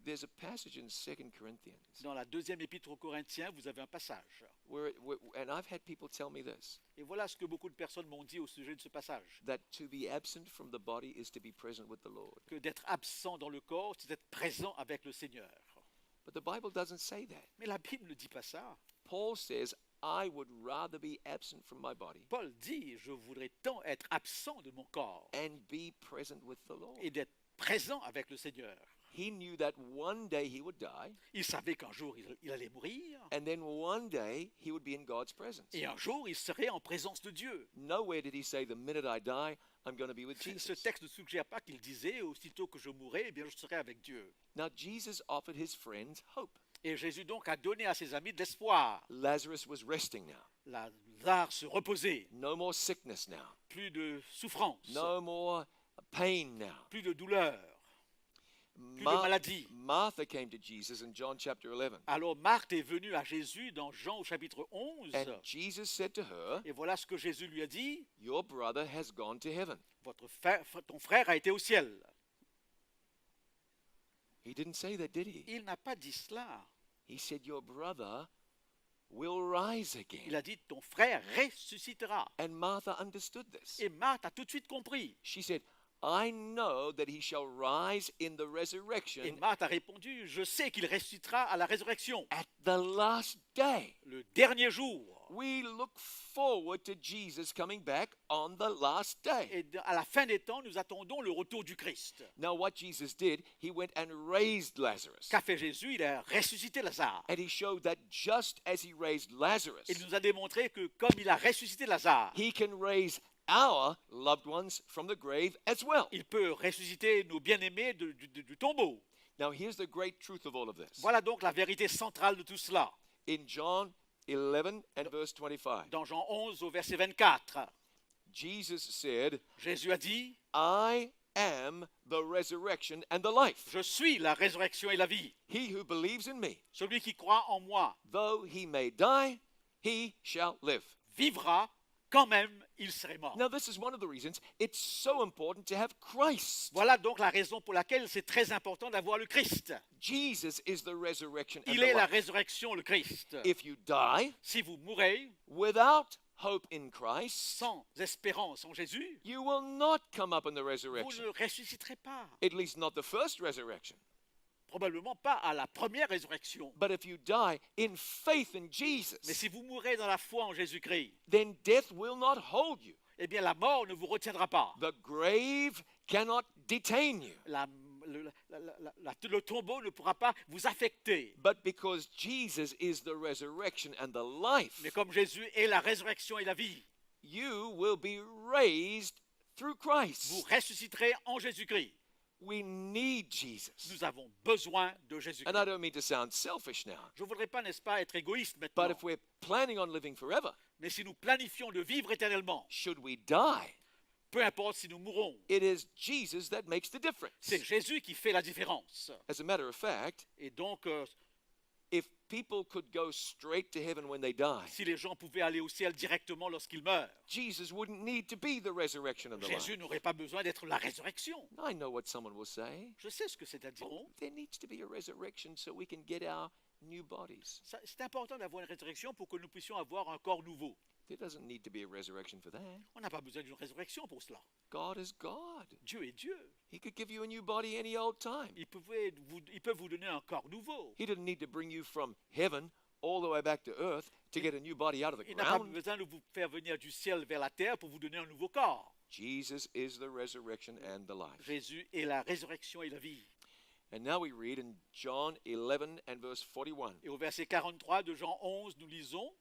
[SPEAKER 2] There's a passage in 2 Corinthians
[SPEAKER 3] Dans la deuxième épître aux Corinthiens, vous avez un passage.
[SPEAKER 2] and I've had people tell me this,
[SPEAKER 3] Et voilà ce que beaucoup de personnes m'ont dit au sujet de ce passage.
[SPEAKER 2] that to be absent from the body is to be present with the Lord.
[SPEAKER 3] Que d'être absent dans le corps, c'est d'être présent avec le Seigneur.
[SPEAKER 2] But the Bible doesn't say that.
[SPEAKER 3] Mais la Bible ne dit pas ça.
[SPEAKER 2] Paul says, I would rather be absent from my body
[SPEAKER 3] Paul dit, je voudrais tant être absent de mon corps
[SPEAKER 2] and be present with the Lord.
[SPEAKER 3] et d'être présent avec le Seigneur.
[SPEAKER 2] He knew that one day he would die,
[SPEAKER 3] Il savait qu'un jour il allait mourir
[SPEAKER 2] and then one day he would be in God's presence.
[SPEAKER 3] et un jour il serait en présence de Dieu.
[SPEAKER 2] Nowhere did he say, the minute I die, I'm going to be with
[SPEAKER 3] Ce
[SPEAKER 2] Jesus.
[SPEAKER 3] texte ne suggère pas qu'il disait, aussitôt que je mourrai, eh bien je serai avec Dieu.
[SPEAKER 2] Now, Jesus offered his friends hope.
[SPEAKER 3] Et Jésus donc a donné à ses amis de l'espoir.
[SPEAKER 2] Lazarus was resting now.
[SPEAKER 3] Lazare se reposait,
[SPEAKER 2] No more sickness now.
[SPEAKER 3] plus de souffrance,
[SPEAKER 2] No more pain now.
[SPEAKER 3] plus de douleur, plus de maladie.
[SPEAKER 2] Martha came to Jesus in John chapter 11.
[SPEAKER 3] Alors Marthe est venue à Jésus dans Jean au chapitre 11.
[SPEAKER 2] And Jesus said to her,
[SPEAKER 3] Et voilà ce que Jésus lui a dit,
[SPEAKER 2] your brother has gone to heaven.
[SPEAKER 3] ton frère a été au ciel.
[SPEAKER 2] He didn't say that, did he?
[SPEAKER 3] Il n'a pas dit cela.
[SPEAKER 2] He said, your brother will rise again.
[SPEAKER 3] Il a dit, ton frère ressuscitera.
[SPEAKER 2] And Martha understood this.
[SPEAKER 3] Et Marthe a tout de suite compris.
[SPEAKER 2] She said, I know that he shall rise in the
[SPEAKER 3] Et
[SPEAKER 2] resurrection
[SPEAKER 3] Marthe a répondu, je sais qu'il ressuscitera à la résurrection,
[SPEAKER 2] at the last day.
[SPEAKER 3] le dernier jour.
[SPEAKER 2] We look forward to Jesus coming back on the last day.
[SPEAKER 3] Et à la fin des temps, nous attendons le retour du Christ.
[SPEAKER 2] Now, what Jesus did, he went and raised Lazarus.
[SPEAKER 3] Qu'a fait Jésus? Il a ressuscité Lazare.
[SPEAKER 2] And he showed that just as he raised Lazarus,
[SPEAKER 3] Il nous a démontré que comme il a ressuscité Lazare,
[SPEAKER 2] he can raise our loved ones from the grave as well.
[SPEAKER 3] il peut ressusciter nos bien-aimés du tombeau.
[SPEAKER 2] Now, here's the great truth of all of this.
[SPEAKER 3] Voilà donc la vérité centrale de tout cela.
[SPEAKER 2] In John 11 and verse 25,
[SPEAKER 3] Dans Jean 11 au verset 24,
[SPEAKER 2] Jesus said,
[SPEAKER 3] Jésus a dit,
[SPEAKER 2] I am the resurrection and the life.
[SPEAKER 3] je suis la résurrection et la vie.
[SPEAKER 2] He who believes in me,
[SPEAKER 3] Celui qui croit en moi
[SPEAKER 2] though he may die, he shall live.
[SPEAKER 3] vivra quand même, il serait mort.
[SPEAKER 2] Now, this is one of the reasons it's so important to have Christ.
[SPEAKER 3] Voilà donc la raison pour laquelle c'est très important d'avoir le Christ.
[SPEAKER 2] Jesus is the resurrection and
[SPEAKER 3] Il
[SPEAKER 2] the
[SPEAKER 3] est la
[SPEAKER 2] life.
[SPEAKER 3] résurrection, le Christ.
[SPEAKER 2] If you die
[SPEAKER 3] Si vous mourrez
[SPEAKER 2] without hope in Christ,
[SPEAKER 3] sans espérance en Jésus,
[SPEAKER 2] you will not come up in the
[SPEAKER 3] vous
[SPEAKER 2] resurrection.
[SPEAKER 3] ne ressusciterez pas.
[SPEAKER 2] At least not the first resurrection.
[SPEAKER 3] Probablement pas à la première résurrection.
[SPEAKER 2] But if you die in faith in
[SPEAKER 3] Mais
[SPEAKER 2] Jesus,
[SPEAKER 3] si vous mourrez dans la foi en Jésus-Christ,
[SPEAKER 2] then death will not hold you.
[SPEAKER 3] eh bien la mort ne vous retiendra pas.
[SPEAKER 2] The grave cannot detain you.
[SPEAKER 3] Le tombeau ne pourra pas vous affecter.
[SPEAKER 2] But because Jesus is the resurrection and the life,
[SPEAKER 3] Mais comme Jésus est la résurrection et la vie,
[SPEAKER 2] you will be raised through
[SPEAKER 3] vous
[SPEAKER 2] Christ.
[SPEAKER 3] ressusciterez en Jésus-Christ.
[SPEAKER 2] We need Jesus.
[SPEAKER 3] Nous avons besoin de
[SPEAKER 2] And I
[SPEAKER 3] Jésus-Christ.
[SPEAKER 2] don't mean to sound selfish now,
[SPEAKER 3] Je ne voudrais pas, n'est-ce pas, être égoïste
[SPEAKER 2] but
[SPEAKER 3] maintenant.
[SPEAKER 2] if we're planning on living forever,
[SPEAKER 3] Mais si nous planifions de vivre éternellement,
[SPEAKER 2] should we die,
[SPEAKER 3] peu importe si nous mourrons,
[SPEAKER 2] it is Jesus that makes the difference.
[SPEAKER 3] c'est Jésus qui fait la différence.
[SPEAKER 2] As a matter of fact,
[SPEAKER 3] Et donc,
[SPEAKER 2] if people could go straight to heaven when they die,
[SPEAKER 3] si les gens pouvaient aller au ciel directement lorsqu'ils meurent,
[SPEAKER 2] Jesus wouldn't need to be the resurrection and the life.
[SPEAKER 3] Jésus n'aurait pas besoin d'être la résurrection.
[SPEAKER 2] I know what someone will say.
[SPEAKER 3] Je sais ce que c'est à dire.
[SPEAKER 2] Oh, there needs to be a resurrection so we can get our new bodies.
[SPEAKER 3] C'est important d'avoir une résurrection pour que nous puissions avoir un corps nouveau.
[SPEAKER 2] There doesn't need to be a resurrection for that.
[SPEAKER 3] On n'a pas besoin d'une résurrection pour cela.
[SPEAKER 2] God is God.
[SPEAKER 3] Dieu est Dieu.
[SPEAKER 2] He could give you a new body any old time.
[SPEAKER 3] Il peut vous donner un corps nouveau.
[SPEAKER 2] He didn't need to bring you from heaven all the way back to earth to get a new body out of the
[SPEAKER 3] Il n'a pas
[SPEAKER 2] ground.
[SPEAKER 3] besoin de vous faire venir du ciel vers la terre pour vous donner un nouveau corps.
[SPEAKER 2] Jesus is the resurrection and the life.
[SPEAKER 3] Jésus est la résurrection et la vie.
[SPEAKER 2] And now we read in John 11 and verse 41.
[SPEAKER 3] Et au verset 43 de Jean 11, nous lisons,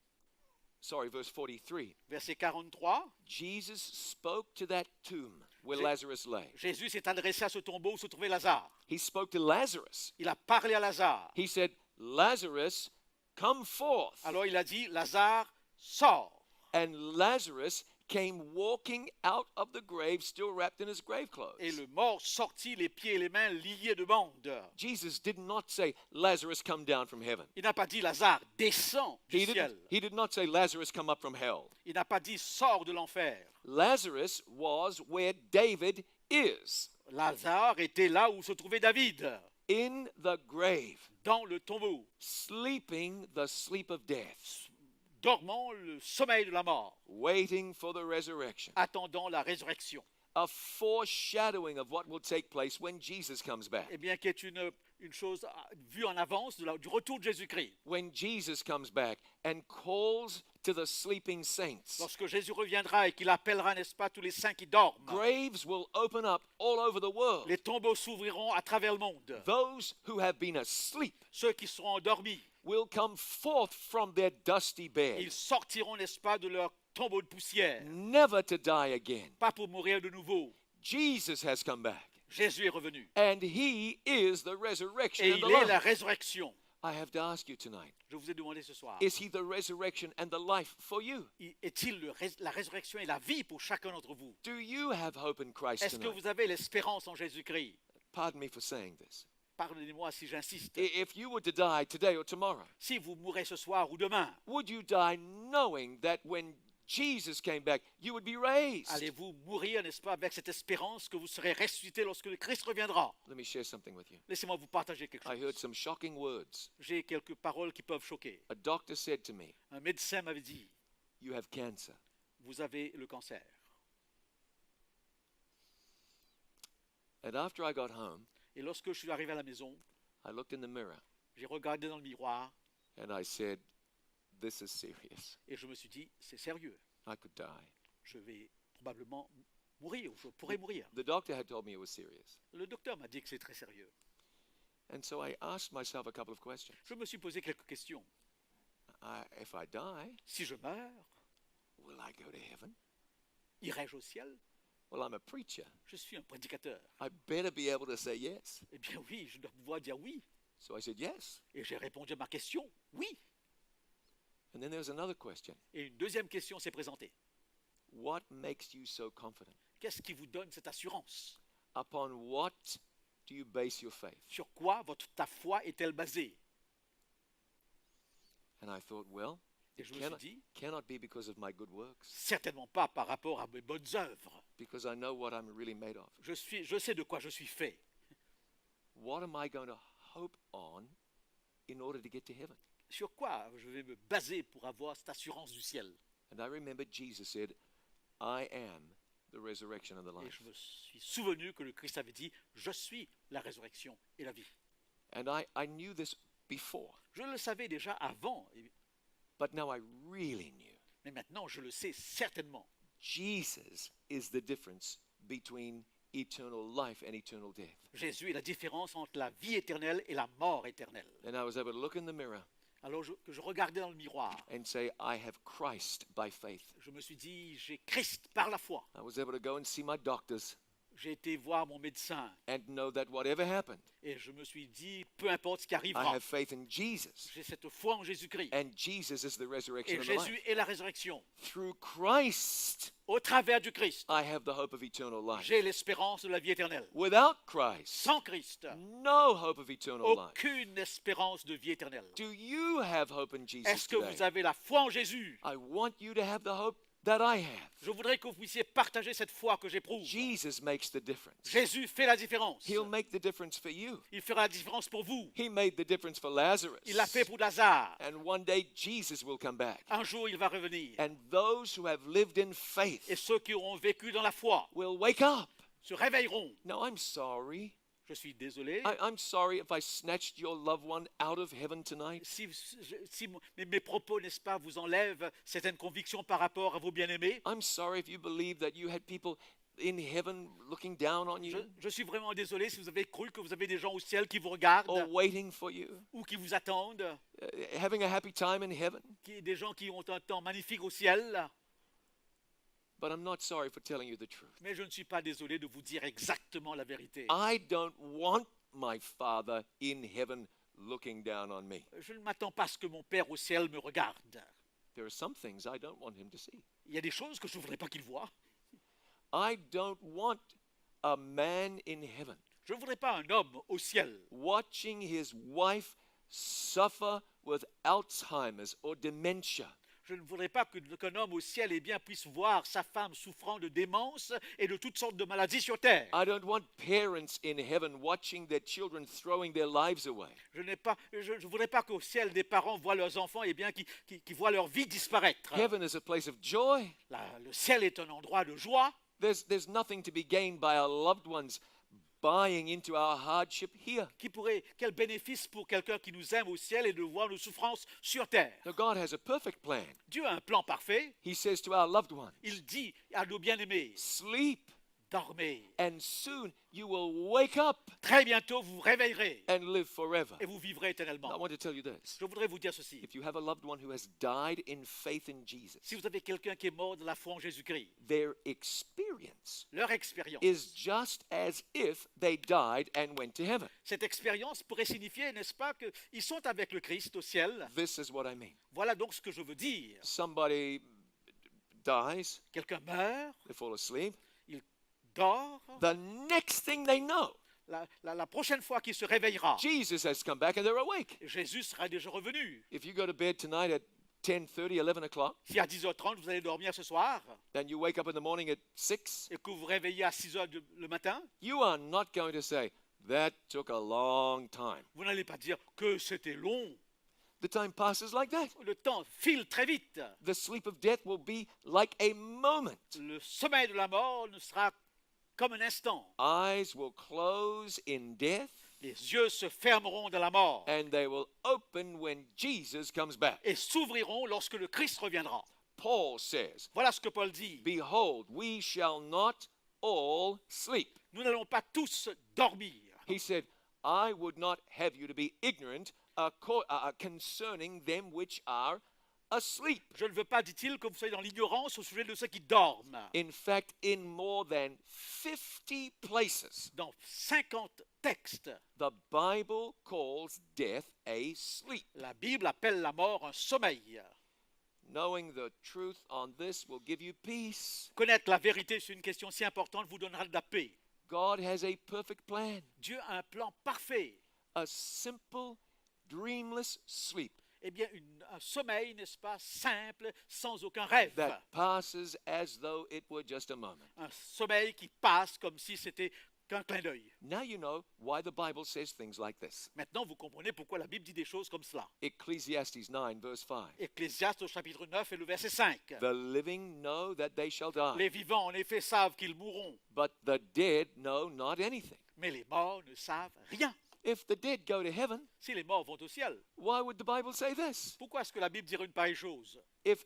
[SPEAKER 2] Sorry, verse 43.
[SPEAKER 3] verset 43,
[SPEAKER 2] Jesus spoke to that tomb where
[SPEAKER 3] Je-
[SPEAKER 2] Lazarus lay.
[SPEAKER 3] Jésus s'est adressé à ce tombeau où se trouvait Lazare.
[SPEAKER 2] He spoke to Lazarus.
[SPEAKER 3] Il a parlé à Lazare.
[SPEAKER 2] He said, Lazarus, come forth.
[SPEAKER 3] Alors il a dit, Lazare, sors.
[SPEAKER 2] And Lazarus came walking out of the grave, still wrapped in his grave clothes.
[SPEAKER 3] Et le mort sortit, les pieds et les mains liés de bandes.
[SPEAKER 2] Jesus did not say, Lazarus, come down from heaven.
[SPEAKER 3] Il n'a pas dit, Lazare, descends du ciel.
[SPEAKER 2] He did not say, Lazarus, come up from hell.
[SPEAKER 3] Il n'a pas dit, sors de l'enfer.
[SPEAKER 2] Lazarus was where David is,
[SPEAKER 3] Lazare était là où se trouvait David,
[SPEAKER 2] in the grave,
[SPEAKER 3] dans le tombeau,
[SPEAKER 2] sleeping the sleep of death,
[SPEAKER 3] dormant le sommeil de la mort,
[SPEAKER 2] waiting for the resurrection.
[SPEAKER 3] attendant la résurrection.
[SPEAKER 2] A foreshadowing of what will take place when Jesus comes back.
[SPEAKER 3] Eh bien, qui est une chose vue en avance du retour de Jésus-Christ.
[SPEAKER 2] When Jesus comes back and calls to the sleeping saints,
[SPEAKER 3] Lorsque Jésus reviendra et qu'il appellera, n'est-ce pas, tous les saints qui dorment,
[SPEAKER 2] graves will open up all over the world.
[SPEAKER 3] les tombeaux s'ouvriront à travers le monde.
[SPEAKER 2] Those who have been asleep
[SPEAKER 3] Ceux qui seront endormis,
[SPEAKER 2] will come forth from their dusty
[SPEAKER 3] ils
[SPEAKER 2] bed,
[SPEAKER 3] sortiront, n'est-ce pas, de leur tombeau de poussière,
[SPEAKER 2] never to die again.
[SPEAKER 3] pas pour mourir de nouveau.
[SPEAKER 2] Jesus has come back,
[SPEAKER 3] Jésus est revenu.
[SPEAKER 2] and he is the resurrection
[SPEAKER 3] Et
[SPEAKER 2] and
[SPEAKER 3] il
[SPEAKER 2] the
[SPEAKER 3] est la
[SPEAKER 2] life.
[SPEAKER 3] résurrection.
[SPEAKER 2] I have to ask you tonight,
[SPEAKER 3] Je vous ai demandé ce soir,
[SPEAKER 2] is he the resurrection and the life for you?
[SPEAKER 3] est-il la résurrection et la vie pour chacun d'entre vous?
[SPEAKER 2] Do you have hope in Christ
[SPEAKER 3] Est-ce que
[SPEAKER 2] tonight?
[SPEAKER 3] vous avez l'espérance en Jésus-Christ?
[SPEAKER 2] Pardon me for saying this.
[SPEAKER 3] Pardonnez-moi si j'insiste.
[SPEAKER 2] If you were to die today or tomorrow,
[SPEAKER 3] Si vous mourrez ce soir ou demain,
[SPEAKER 2] would you die knowing that when Jesus came back, you would be raised?
[SPEAKER 3] allez-vous mourir, n'est-ce pas, avec cette espérance que vous serez ressuscité lorsque le Christ reviendra?
[SPEAKER 2] Let me share something with you.
[SPEAKER 3] Laissez-moi vous partager quelque
[SPEAKER 2] I heard
[SPEAKER 3] chose.
[SPEAKER 2] some shocking words.
[SPEAKER 3] J'ai quelques paroles qui peuvent choquer.
[SPEAKER 2] A doctor said to me,
[SPEAKER 3] Un médecin m'avait dit,
[SPEAKER 2] you have cancer.
[SPEAKER 3] vous avez le cancer.
[SPEAKER 2] And after I got home,
[SPEAKER 3] Et lorsque je suis arrivé à la maison,
[SPEAKER 2] I looked in the mirror
[SPEAKER 3] j'ai regardé dans le miroir
[SPEAKER 2] and I said, this is serious.
[SPEAKER 3] et je me suis dit, c'est sérieux.
[SPEAKER 2] I could die.
[SPEAKER 3] Je vais probablement mourir, ou je pourrais mourir.
[SPEAKER 2] The doctor had told me it was serious.
[SPEAKER 3] Le docteur m'a dit que c'est très sérieux.
[SPEAKER 2] And so I asked myself a couple of questions.
[SPEAKER 3] Je me suis posé quelques questions.
[SPEAKER 2] If I die,
[SPEAKER 3] Si je meurs,
[SPEAKER 2] will I go to heaven?
[SPEAKER 3] irai-je au ciel?
[SPEAKER 2] Well, I'm a preacher.
[SPEAKER 3] Je suis un prédicateur.
[SPEAKER 2] I better be able to say yes.
[SPEAKER 3] Eh bien oui, je dois pouvoir dire oui.
[SPEAKER 2] So I said yes.
[SPEAKER 3] Et j'ai répondu à ma question, oui.
[SPEAKER 2] And then there was another question.
[SPEAKER 3] Et une deuxième question s'est présentée.
[SPEAKER 2] What makes you so confident?
[SPEAKER 3] Qu'est-ce qui vous donne cette assurance?
[SPEAKER 2] Upon what do you base your faith?
[SPEAKER 3] Sur quoi ta foi est-elle basée?
[SPEAKER 2] And I thought, well,
[SPEAKER 3] Et je me
[SPEAKER 2] Cannot,
[SPEAKER 3] suis dit,
[SPEAKER 2] cannot be because of my good works,
[SPEAKER 3] certainement pas par rapport à mes bonnes œuvres.
[SPEAKER 2] because I know what I'm really made of.
[SPEAKER 3] Je sais de quoi je suis fait.
[SPEAKER 2] What am I going to hope on in order to get to heaven?
[SPEAKER 3] Sur quoi je vais me baser pour avoir cette assurance du ciel?
[SPEAKER 2] And I remember Jesus said, I am the resurrection and the
[SPEAKER 3] Et
[SPEAKER 2] life.
[SPEAKER 3] je me suis souvenu que le Christ avait dit, je suis la résurrection et la vie.
[SPEAKER 2] And I knew this before,
[SPEAKER 3] Je le savais déjà avant,
[SPEAKER 2] but now I really knew.
[SPEAKER 3] mais maintenant je le sais certainement.
[SPEAKER 2] Jesus is the difference between eternal life and eternal death.
[SPEAKER 3] Jésus est la différence entre la vie éternelle et la mort éternelle.
[SPEAKER 2] And I was able to look in the mirror
[SPEAKER 3] Alors que je regardais dans le miroir,
[SPEAKER 2] and say, I have Christ by faith.
[SPEAKER 3] je me suis dit, j'ai Christ par la foi.
[SPEAKER 2] I was able to go and see my doctors
[SPEAKER 3] J'ai été voir mon médecin
[SPEAKER 2] and know that whatever happened,
[SPEAKER 3] et je me suis dit, peu importe ce qui
[SPEAKER 2] I
[SPEAKER 3] arrivera,
[SPEAKER 2] have faith in Jesus.
[SPEAKER 3] j'ai cette foi en Jésus-Christ.
[SPEAKER 2] And Jesus is the resurrection
[SPEAKER 3] Et
[SPEAKER 2] and the life.
[SPEAKER 3] Jésus est la résurrection.
[SPEAKER 2] Through Christ,
[SPEAKER 3] Au travers du Christ,
[SPEAKER 2] I have the hope of eternal life.
[SPEAKER 3] j'ai l'espérance de la vie éternelle.
[SPEAKER 2] Without Christ,
[SPEAKER 3] Sans Christ,
[SPEAKER 2] no hope of eternal life.
[SPEAKER 3] aucune espérance de vie éternelle.
[SPEAKER 2] Do you have hope in Jesus
[SPEAKER 3] Est-ce que
[SPEAKER 2] today?
[SPEAKER 3] vous avez la foi en Jésus?
[SPEAKER 2] I want you to have the hope that I have.
[SPEAKER 3] Je voudrais que vous puissiez partager cette foi que j'éprouve.
[SPEAKER 2] Jesus makes the difference.
[SPEAKER 3] Jésus fait la différence.
[SPEAKER 2] He'll make the difference for you.
[SPEAKER 3] Il fera la différence pour vous.
[SPEAKER 2] He made the difference for Lazarus.
[SPEAKER 3] Il l'a fait pour Lazare.
[SPEAKER 2] And one day Jesus will come back.
[SPEAKER 3] Un jour, il va revenir.
[SPEAKER 2] And those who have lived in faith
[SPEAKER 3] Et ceux qui auront vécu dans la foi
[SPEAKER 2] will wake up.
[SPEAKER 3] se réveilleront.
[SPEAKER 2] No, I'm sorry.
[SPEAKER 3] Je suis désolé.
[SPEAKER 2] I'm sorry if I snatched your loved one out of heaven tonight.
[SPEAKER 3] Si mes propos, n'est-ce pas, vous enlèvent certaines convictions par rapport à vos bien-aimés,
[SPEAKER 2] I'm sorry if you believe that you had people in heaven looking down on you
[SPEAKER 3] je suis vraiment désolé si vous avez cru que vous avez des gens au ciel qui vous regardent
[SPEAKER 2] or waiting for you,
[SPEAKER 3] ou qui vous attendent,
[SPEAKER 2] having a happy time in heaven.
[SPEAKER 3] des gens qui ont un temps magnifique au ciel.
[SPEAKER 2] But I'm not sorry for telling you the truth.
[SPEAKER 3] Mais je ne suis pas désolé de vous dire exactement la vérité.
[SPEAKER 2] I don't want my Father in heaven looking down on me.
[SPEAKER 3] Je ne m'attends pas à ce que mon Père au ciel me regarde.
[SPEAKER 2] There are some things I don't want him to see.
[SPEAKER 3] Il y a des choses que je ne voudrais pas qu'il voie.
[SPEAKER 2] I don't want a man in heaven
[SPEAKER 3] Je ne voudrais pas un homme au ciel
[SPEAKER 2] watching his wife suffer with Alzheimer's or dementia.
[SPEAKER 3] Je ne voudrais pas qu'un homme au ciel puisse voir sa femme souffrant de démence et de toutes sortes de maladies sur terre.
[SPEAKER 2] I don't want parents in heaven watching their children throwing their lives away.
[SPEAKER 3] Je ne voudrais pas qu'au ciel des parents voient leurs enfants qui voient leur vie disparaître.
[SPEAKER 2] Heaven is a place of joy.
[SPEAKER 3] Le ciel est un endroit de joie.
[SPEAKER 2] There's nothing to be gained by our loved ones buying into our hardship here.
[SPEAKER 3] Quel bénéfice pour quelqu'un qui nous aime au ciel et de voir nos souffrances sur terre.
[SPEAKER 2] Now, God has a perfect plan.
[SPEAKER 3] Dieu a un plan parfait.
[SPEAKER 2] He says to our loved ones,
[SPEAKER 3] Il dit à nos bien-aimés,
[SPEAKER 2] sleep,
[SPEAKER 3] dormez.
[SPEAKER 2] and soon you will wake up
[SPEAKER 3] Très bientôt, vous vous réveillerez
[SPEAKER 2] and live forever.
[SPEAKER 3] et vous vivrez
[SPEAKER 2] Now, I
[SPEAKER 3] éternellement.
[SPEAKER 2] want to tell you this.
[SPEAKER 3] Je voudrais vous dire ceci.
[SPEAKER 2] If you have a loved one who has died in faith in Jesus,
[SPEAKER 3] Si vous avez quelqu'un qui est mort de la foi en Jésus-Christ,
[SPEAKER 2] their experience
[SPEAKER 3] leur expérience,
[SPEAKER 2] is just as if they died and went to heaven.
[SPEAKER 3] cette expérience pourrait signifier, n'est-ce pas, qu'ils sont avec le Christ au ciel.
[SPEAKER 2] This is what I mean.
[SPEAKER 3] Voilà donc ce que je veux dire.
[SPEAKER 2] Somebody dies,
[SPEAKER 3] Quelqu'un meurt,
[SPEAKER 2] they fall asleep.
[SPEAKER 3] il dort.
[SPEAKER 2] The next thing they know,
[SPEAKER 3] La prochaine fois qu'il se réveillera,
[SPEAKER 2] Jesus has come back and they're awake.
[SPEAKER 3] Jésus sera déjà revenu.
[SPEAKER 2] If you go to bed tonight at 10:30, 11 o'clock,
[SPEAKER 3] Si à 10h30, vous allez dormir ce soir
[SPEAKER 2] then you wake up in the morning at 6,
[SPEAKER 3] et que vous vous réveillez à 6h le matin,
[SPEAKER 2] you are not going to say, that took a long time.
[SPEAKER 3] vous n'allez pas dire que c'était long.
[SPEAKER 2] The time passes like that.
[SPEAKER 3] Le temps file très vite.
[SPEAKER 2] The sleep of death will be like a moment.
[SPEAKER 3] Le sommeil de la mort ne sera comme un instant.
[SPEAKER 2] Eyes will close in death
[SPEAKER 3] Les yeux se fermeront dans la mort
[SPEAKER 2] and they will open when Jesus comes back.
[SPEAKER 3] et s'ouvriront lorsque le Christ reviendra.
[SPEAKER 2] Paul says,
[SPEAKER 3] Voilà ce que Paul dit.
[SPEAKER 2] behold, we shall not all sleep.
[SPEAKER 3] Nous n'allons pas tous dormir.
[SPEAKER 2] He said, I would not have you to be ignorant concerning them which are asleep.
[SPEAKER 3] Je ne veux pas, dit-il, que vous soyez dans l'ignorance au sujet de ceux qui dorment.
[SPEAKER 2] In fact, in more than 50 places,
[SPEAKER 3] Dans 50 textes,
[SPEAKER 2] the Bible calls death a sleep.
[SPEAKER 3] la Bible appelle la mort un sommeil.
[SPEAKER 2] Knowing the truth on this will give you peace.
[SPEAKER 3] Connaître la vérité sur une question si importante vous donnera de la paix.
[SPEAKER 2] God has a perfect plan,
[SPEAKER 3] Dieu a un plan parfait
[SPEAKER 2] a simple, dreamless sleep.
[SPEAKER 3] Eh bien, un sommeil, n'est-ce pas, simple, sans aucun rêve.
[SPEAKER 2] that passes as though it were just a moment.
[SPEAKER 3] Un sommeil qui passe comme si c'était qu'un clin d'œil.
[SPEAKER 2] Now you know why the Bible says things like this.
[SPEAKER 3] Maintenant, vous comprenez pourquoi la Bible dit des choses comme cela.
[SPEAKER 2] Ecclesiastes 9, verse 5.
[SPEAKER 3] Ecclésiaste au chapitre 9 et le verset 5.
[SPEAKER 2] The living know that they shall die,
[SPEAKER 3] Les vivants, en effet, savent qu'ils mourront,
[SPEAKER 2] but the dead know not anything.
[SPEAKER 3] mais les morts ne savent rien.
[SPEAKER 2] If the dead go to heaven,
[SPEAKER 3] Si les morts vont au ciel,
[SPEAKER 2] why would the Bible say this?
[SPEAKER 3] pourquoi est-ce que la Bible dirait une pareille chose?
[SPEAKER 2] If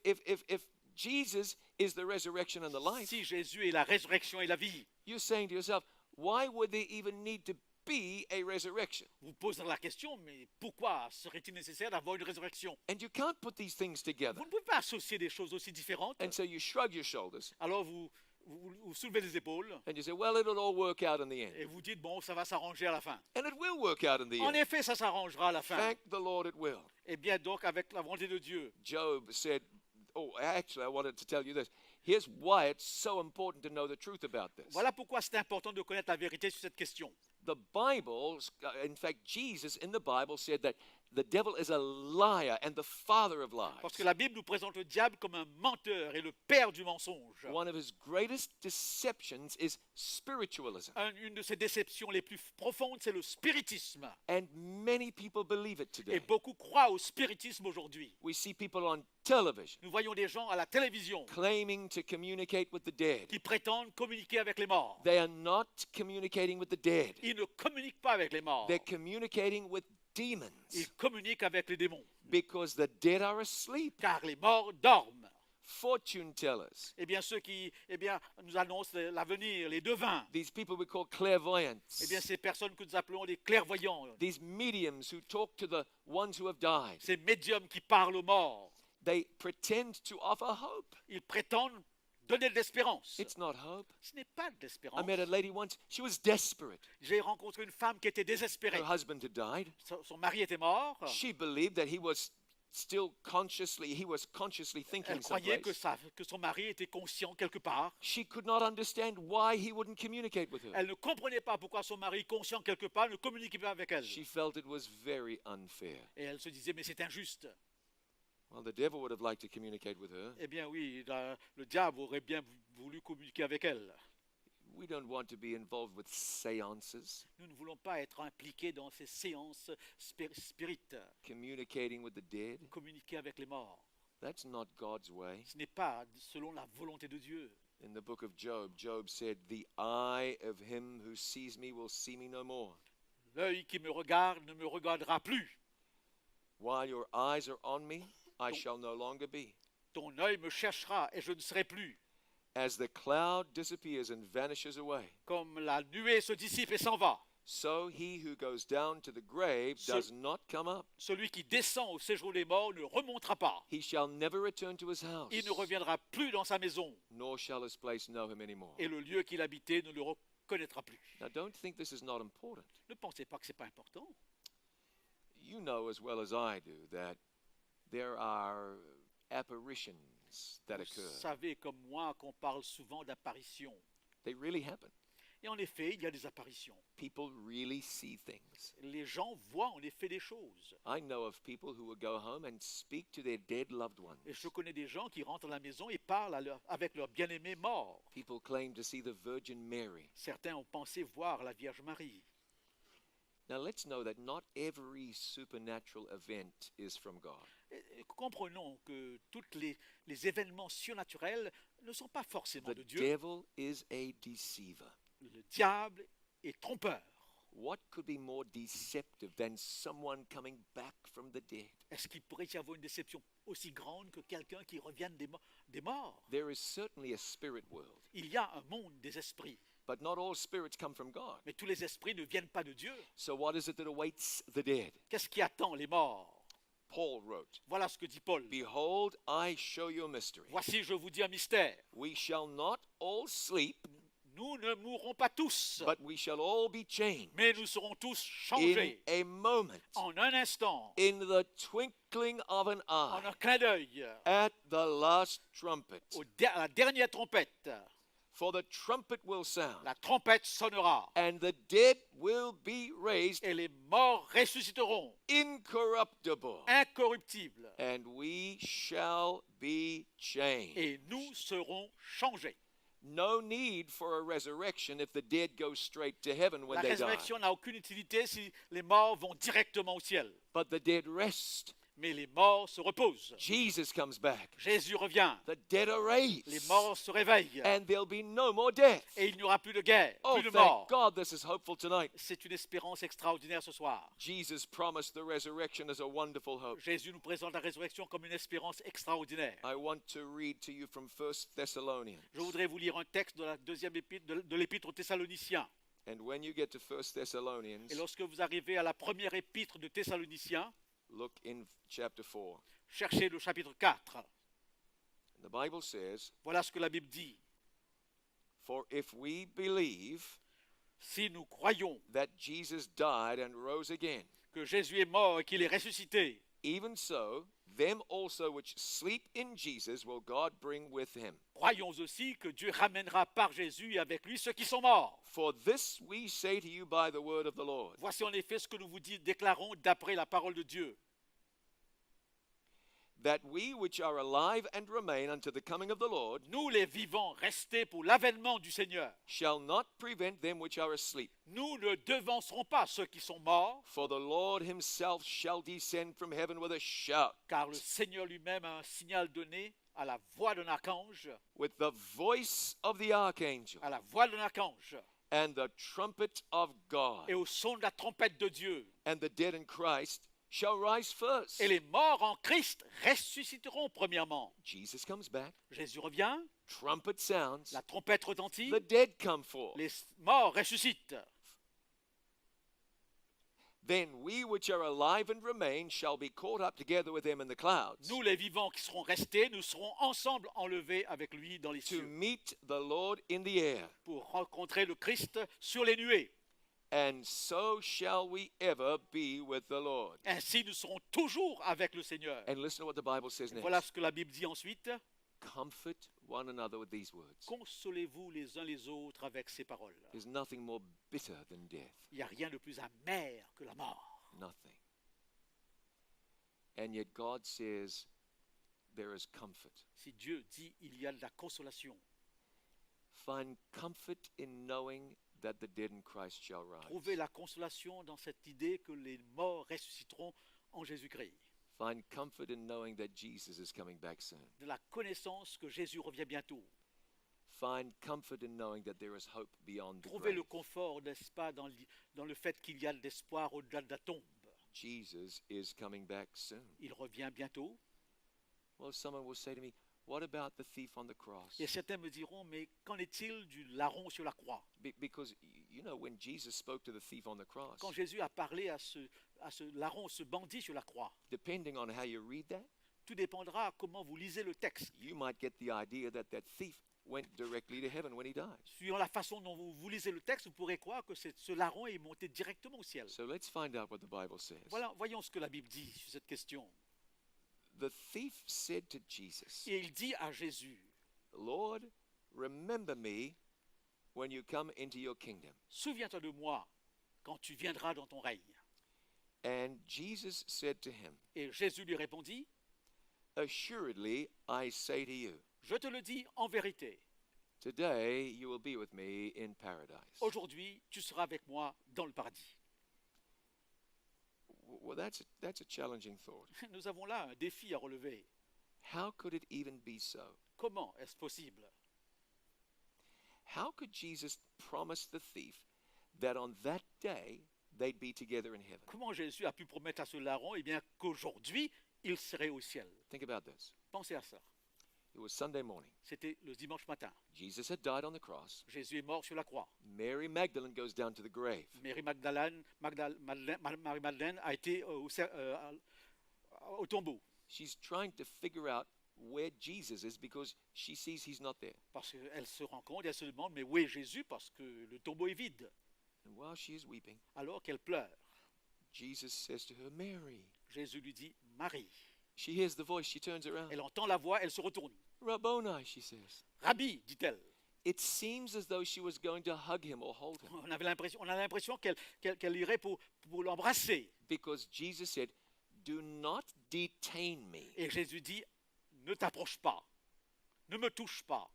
[SPEAKER 2] Jesus is the resurrection and the life,
[SPEAKER 3] Si Jésus est la résurrection et la vie,
[SPEAKER 2] you're saying to yourself, why would there even need to be a resurrection?
[SPEAKER 3] vous posez la question, mais pourquoi serait-il nécessaire d'avoir une résurrection?
[SPEAKER 2] And you can't put these things together.
[SPEAKER 3] Vous ne pouvez pas associer des choses aussi différentes.
[SPEAKER 2] And so you shrug your shoulders
[SPEAKER 3] Alors vous soulevez les épaules
[SPEAKER 2] and you say, well, it'll all work out in the end.
[SPEAKER 3] et vous dites, bon, ça va s'arranger à la fin.
[SPEAKER 2] And it will work out in the
[SPEAKER 3] En
[SPEAKER 2] end.
[SPEAKER 3] effet, ça s'arrangera à la fin.
[SPEAKER 2] Thank the Lord it will.
[SPEAKER 3] Eh bien, donc, avec la volonté de Dieu,
[SPEAKER 2] Job said, oh, actually, I wanted to tell you this. Here's why it's so important to know the truth about this.
[SPEAKER 3] voilà pourquoi c'est important de connaître la vérité sur cette question.
[SPEAKER 2] The Bible, in fact, Jesus in the Bible said that the devil is a liar and the father of lies.
[SPEAKER 3] Parce que la Bible nous présente le diable comme un menteur et le père du mensonge.
[SPEAKER 2] One of his greatest deceptions is spiritualism.
[SPEAKER 3] Une de ses déceptions les plus profondes, c'est le spiritisme.
[SPEAKER 2] And many people believe it
[SPEAKER 3] Et
[SPEAKER 2] today.
[SPEAKER 3] beaucoup croient au spiritisme aujourd'hui.
[SPEAKER 2] We see people on television
[SPEAKER 3] Nous voyons des gens à la télévision
[SPEAKER 2] claiming to communicate with the dead.
[SPEAKER 3] qui prétendent communiquer avec les morts.
[SPEAKER 2] They are not communicating with the dead.
[SPEAKER 3] Ils ne communiquent pas avec les morts.
[SPEAKER 2] They're communicating with demons
[SPEAKER 3] Ils communiquent avec les démons.
[SPEAKER 2] because the dead are asleep.
[SPEAKER 3] Car les morts dorment.
[SPEAKER 2] Fortune tellers,
[SPEAKER 3] Eh bien, ceux qui nous annoncent l'avenir, les devins,
[SPEAKER 2] these people we call clairvoyants,
[SPEAKER 3] eh bien, ces personnes que nous appelons les clairvoyants,
[SPEAKER 2] these mediums who talk to the ones who have died,
[SPEAKER 3] ces médiums qui parlent aux morts,
[SPEAKER 2] they pretend to offer hope.
[SPEAKER 3] ils prétendent donner de l'espérance.
[SPEAKER 2] It's not hope.
[SPEAKER 3] Ce n'est pas de
[SPEAKER 2] I
[SPEAKER 3] l'espérance.
[SPEAKER 2] met a lady once, she was desperate.
[SPEAKER 3] J'ai rencontré une femme qui était désespérée.
[SPEAKER 2] Her husband had died.
[SPEAKER 3] Son mari était mort.
[SPEAKER 2] She believed that he was consciously thinking
[SPEAKER 3] Elle croyait
[SPEAKER 2] someplace.
[SPEAKER 3] que son mari était conscient quelque part.
[SPEAKER 2] She could not understand why he wouldn't communicate with her.
[SPEAKER 3] Elle ne comprenait pas pourquoi son mari, conscient quelque part, ne communiquait pas avec elle.
[SPEAKER 2] She felt it was very unfair.
[SPEAKER 3] Et elle se disait, mais c'est injuste.
[SPEAKER 2] Well, the devil would have liked to communicate with her.
[SPEAKER 3] Eh bien oui, le diable aurait bien voulu communiquer avec elle.
[SPEAKER 2] We don't want to be involved with seances,
[SPEAKER 3] Nous ne voulons pas être impliqués dans ces séances spirites,
[SPEAKER 2] communicating with the dead.
[SPEAKER 3] communiquer avec les morts.
[SPEAKER 2] That's not God's way.
[SPEAKER 3] Ce n'est pas selon la volonté de Dieu.
[SPEAKER 2] In the book of Job, Job said, "The eye of him who sees me will see me no more."
[SPEAKER 3] L'œil qui me regarde ne me regardera plus.
[SPEAKER 2] While your eyes are on me, I shall no longer be.
[SPEAKER 3] Ton œil me cherchera et je ne serai plus.
[SPEAKER 2] As the cloud disappears and vanishes away,
[SPEAKER 3] Comme la nuée se dissipe et s'en va,
[SPEAKER 2] so he who goes down to the grave does not come up.
[SPEAKER 3] celui qui descend au séjour des morts ne remontera pas.
[SPEAKER 2] He shall never return to his house,
[SPEAKER 3] Il ne reviendra plus dans sa maison
[SPEAKER 2] nor shall his place know him anymore.
[SPEAKER 3] et le lieu qu'il habitait ne le reconnaîtra plus.
[SPEAKER 2] Now, don't think this is not important.
[SPEAKER 3] Ne pensez pas que ce n'est pas important.
[SPEAKER 2] You know as well as I do that there are apparitions that
[SPEAKER 3] Vous
[SPEAKER 2] occur.
[SPEAKER 3] savez comme moi qu'on parle souvent d'apparitions.
[SPEAKER 2] They really happen.
[SPEAKER 3] Et en effet, il y a des apparitions.
[SPEAKER 2] People really see things.
[SPEAKER 3] Les gens voient en effet des choses.
[SPEAKER 2] I know of people who will go home and speak to their dead loved ones.
[SPEAKER 3] Et je connais des gens qui rentrent à la maison et parlent avec leurs bien-aimés morts.
[SPEAKER 2] People claim to see the Virgin Mary.
[SPEAKER 3] Certains ont pensé voir la Vierge Marie.
[SPEAKER 2] Now let's know that not every supernatural event is from God.
[SPEAKER 3] Et comprenons que tous les événements surnaturels ne sont pas forcément
[SPEAKER 2] The
[SPEAKER 3] de Dieu.
[SPEAKER 2] devil is a deceiver.
[SPEAKER 3] Le diable est trompeur.
[SPEAKER 2] What could be more deceptive than someone coming back from the dead?
[SPEAKER 3] Est-ce qu'il pourrait y avoir une déception aussi grande que quelqu'un qui revienne des morts?
[SPEAKER 2] There is certainly a spirit world,
[SPEAKER 3] Il y a un monde des esprits,
[SPEAKER 2] but not all spirits come from God.
[SPEAKER 3] mais tous les esprits ne viennent pas de Dieu.
[SPEAKER 2] So what is it that awaits the dead?
[SPEAKER 3] Qu'est-ce qui attend les morts?
[SPEAKER 2] Paul wrote,
[SPEAKER 3] Voilà ce que dit Paul.
[SPEAKER 2] "Behold, I show you a mystery.
[SPEAKER 3] Voici, je vous dis un mystère.
[SPEAKER 2] We shall not all sleep,
[SPEAKER 3] Nous ne mourrons pas tous,
[SPEAKER 2] but we shall all be changed
[SPEAKER 3] mais nous serons tous
[SPEAKER 2] in
[SPEAKER 3] changés
[SPEAKER 2] a moment,
[SPEAKER 3] en un instant,
[SPEAKER 2] in the twinkling of an
[SPEAKER 3] en
[SPEAKER 2] eye,
[SPEAKER 3] un clin d'œil,
[SPEAKER 2] at the last trumpet.
[SPEAKER 3] à la dernière trompette.
[SPEAKER 2] For the trumpet will sound,
[SPEAKER 3] La trompette sonnera
[SPEAKER 2] and the dead will be raised
[SPEAKER 3] et les morts ressusciteront
[SPEAKER 2] incorruptible,
[SPEAKER 3] incorruptible,
[SPEAKER 2] and we shall be changed.
[SPEAKER 3] et nous serons changés.
[SPEAKER 2] No need for a resurrection if the dead go straight to heaven when
[SPEAKER 3] La
[SPEAKER 2] they die.
[SPEAKER 3] résurrection n'a aucune utilité si les morts vont directement au ciel.
[SPEAKER 2] But the dead rest.
[SPEAKER 3] Mais les morts se reposent.
[SPEAKER 2] Jesus comes back.
[SPEAKER 3] Jésus revient.
[SPEAKER 2] The dead are
[SPEAKER 3] Les
[SPEAKER 2] raised.
[SPEAKER 3] morts se réveillent.
[SPEAKER 2] And there'll be no more death.
[SPEAKER 3] Et il n'y aura plus de guerre,
[SPEAKER 2] Oh,
[SPEAKER 3] plus de
[SPEAKER 2] thank
[SPEAKER 3] mort.
[SPEAKER 2] God this is hopeful tonight.
[SPEAKER 3] C'est une espérance extraordinaire ce soir.
[SPEAKER 2] Jesus promised the resurrection as a wonderful hope.
[SPEAKER 3] Jésus nous présente la résurrection comme une espérance extraordinaire.
[SPEAKER 2] I want to read to you from 1 Thessalonians.
[SPEAKER 3] Je voudrais vous lire un texte de la deuxième épître, de l'épître aux Thessaloniciens.
[SPEAKER 2] And when you get to 1 Thessalonians,
[SPEAKER 3] Et lorsque vous arrivez à la première épître de Thessaloniciens,
[SPEAKER 2] look in chapter 4.
[SPEAKER 3] cherchez le chapitre 4.
[SPEAKER 2] And the Bible says,
[SPEAKER 3] Voilà ce que la Bible dit.
[SPEAKER 2] For if we believe
[SPEAKER 3] Si nous croyons
[SPEAKER 2] that Jesus died and rose again,
[SPEAKER 3] que Jésus est mort et qu'il est ressuscité,
[SPEAKER 2] even so, them also which sleep in Jesus will God bring with him.
[SPEAKER 3] croyons aussi que Dieu ramènera par Jésus et avec lui ceux qui sont morts.
[SPEAKER 2] For this we say to you by the word of the Lord,
[SPEAKER 3] Voici en effet ce que nous vous déclarons d'après la parole de Dieu.
[SPEAKER 2] that we which are alive and remain unto the coming of the Lord
[SPEAKER 3] Nous les vivants restés pour l'avènement du Seigneur,
[SPEAKER 2] shall not prevent them which are asleep.
[SPEAKER 3] nous ne devancerons pas ceux qui sont morts,
[SPEAKER 2] For the Lord himself shall descend from heaven with a shout,
[SPEAKER 3] car le Seigneur lui-même a un signal donné à la voix d'un archange,
[SPEAKER 2] with the voice of the archangel,
[SPEAKER 3] à la voix d'un archange,
[SPEAKER 2] and the trumpet of God.
[SPEAKER 3] et au son de la trompette de Dieu.
[SPEAKER 2] And the dead in Christ shall rise first.
[SPEAKER 3] Et les morts en Christ ressusciteront premièrement.
[SPEAKER 2] Jesus comes back,
[SPEAKER 3] Jésus revient,
[SPEAKER 2] trumpet sounds,
[SPEAKER 3] la trompette retentit,
[SPEAKER 2] the dead come forth.
[SPEAKER 3] les morts ressuscitent.
[SPEAKER 2] Then we which are alive and remain shall be caught up together with them in the clouds
[SPEAKER 3] Nous, les vivants qui serons restés, nous serons ensemble enlevés avec lui dans les
[SPEAKER 2] to
[SPEAKER 3] cieux
[SPEAKER 2] meet the Lord in the air.
[SPEAKER 3] pour rencontrer le Christ sur les nuées.
[SPEAKER 2] And so shall we ever be with the Lord.
[SPEAKER 3] Ainsi, nous serons toujours avec le Seigneur.
[SPEAKER 2] And listen to what the Bible says next.
[SPEAKER 3] Voilà ce que la Bible dit ensuite.
[SPEAKER 2] Comfort one another with these words.
[SPEAKER 3] Consolez-vous les uns les autres avec ces paroles.
[SPEAKER 2] There's nothing more bitter than death.
[SPEAKER 3] Il n'y a rien de plus amer que la mort.
[SPEAKER 2] Nothing. And yet God says there is comfort.
[SPEAKER 3] Si Dieu dit il y a de la consolation,
[SPEAKER 2] Find comfort in knowing that the dead in Christ shall rise.
[SPEAKER 3] trouvez la consolation dans cette idée que les morts ressusciteront en Jésus-Christ.
[SPEAKER 2] Find comfort in knowing that Jesus is coming back soon.
[SPEAKER 3] De la connaissance que Jésus revient bientôt.
[SPEAKER 2] Find comfort in knowing that there is hope beyond the
[SPEAKER 3] Trouvez le
[SPEAKER 2] grave.
[SPEAKER 3] confort, n'est-ce pas, dans le fait qu'il y a de l'espoir au-delà de la tombe.
[SPEAKER 2] Jesus is coming back soon.
[SPEAKER 3] Il revient bientôt.
[SPEAKER 2] Well, someone will say to me, what about the thief on the cross?
[SPEAKER 3] Et certains me diront, mais qu'en est-il du larron sur la croix?
[SPEAKER 2] Because, you know, when Jesus spoke to the thief on the cross,
[SPEAKER 3] Quand Jésus a parlé à ce larron, ce bandit sur la croix,
[SPEAKER 2] depending on how you read that,
[SPEAKER 3] tout dépendra comment vous lisez le texte.
[SPEAKER 2] you might get the idea that that thief went directly to heaven when he died.
[SPEAKER 3] Suivant la façon dont vous lisez le texte, vous pourrez croire que ce larron est monté directement au ciel.
[SPEAKER 2] So let's find out what the Bible says.
[SPEAKER 3] Voilà, voyons ce que la Bible dit sur cette question.
[SPEAKER 2] The thief said to Jesus,
[SPEAKER 3] Et il dit à Jésus,
[SPEAKER 2] Lord, remember me when you come into your kingdom.
[SPEAKER 3] souviens-toi de moi quand tu viendras dans ton règne.
[SPEAKER 2] And Jesus said to him,
[SPEAKER 3] Et Jésus lui répondit,
[SPEAKER 2] assuredly, I say to you,
[SPEAKER 3] je te le dis en vérité,
[SPEAKER 2] today you will be with me in paradise.
[SPEAKER 3] aujourd'hui tu seras avec moi dans le paradis.
[SPEAKER 2] Well, that's a challenging thought.
[SPEAKER 3] Nous avons là un défi à relever.
[SPEAKER 2] How could it even be so?
[SPEAKER 3] Comment est-ce possible?
[SPEAKER 2] How could Jesus promise the thief that on that day they'd be together in heaven?
[SPEAKER 3] Comment Jésus a pu promettre à ce larron qu'aujourd'hui, il serait au ciel?
[SPEAKER 2] Think about this.
[SPEAKER 3] Pensez à ça.
[SPEAKER 2] It was Sunday morning.
[SPEAKER 3] C'était le dimanche matin.
[SPEAKER 2] Jesus had died on the cross.
[SPEAKER 3] Jésus est mort sur la croix.
[SPEAKER 2] Mary Magdalene goes down to the grave.
[SPEAKER 3] Marie Madeleine a été au tombeau.
[SPEAKER 2] She's trying to figure out where Jesus is because she sees he's not there.
[SPEAKER 3] Parce qu'elle se rend compte, elle se demande, mais où est Jésus? Parce que le tombeau est vide.
[SPEAKER 2] And while she is weeping,
[SPEAKER 3] Alors qu'elle pleure,
[SPEAKER 2] Jesus says to her, Mary.
[SPEAKER 3] Jésus lui dit, Marie.
[SPEAKER 2] She hears the voice, she turns around.
[SPEAKER 3] Elle entend la voix, elle se retourne.
[SPEAKER 2] Rabboni, she says.
[SPEAKER 3] Rabbi, dit-elle.
[SPEAKER 2] It seems as though she was going to hug him or hold him
[SPEAKER 3] On a l'impression qu'elle irait pour l'embrasser.
[SPEAKER 2] because Jesus said, Do not detain me,
[SPEAKER 3] Et Jésus dit, ne t'approche pas, ne me touche pas,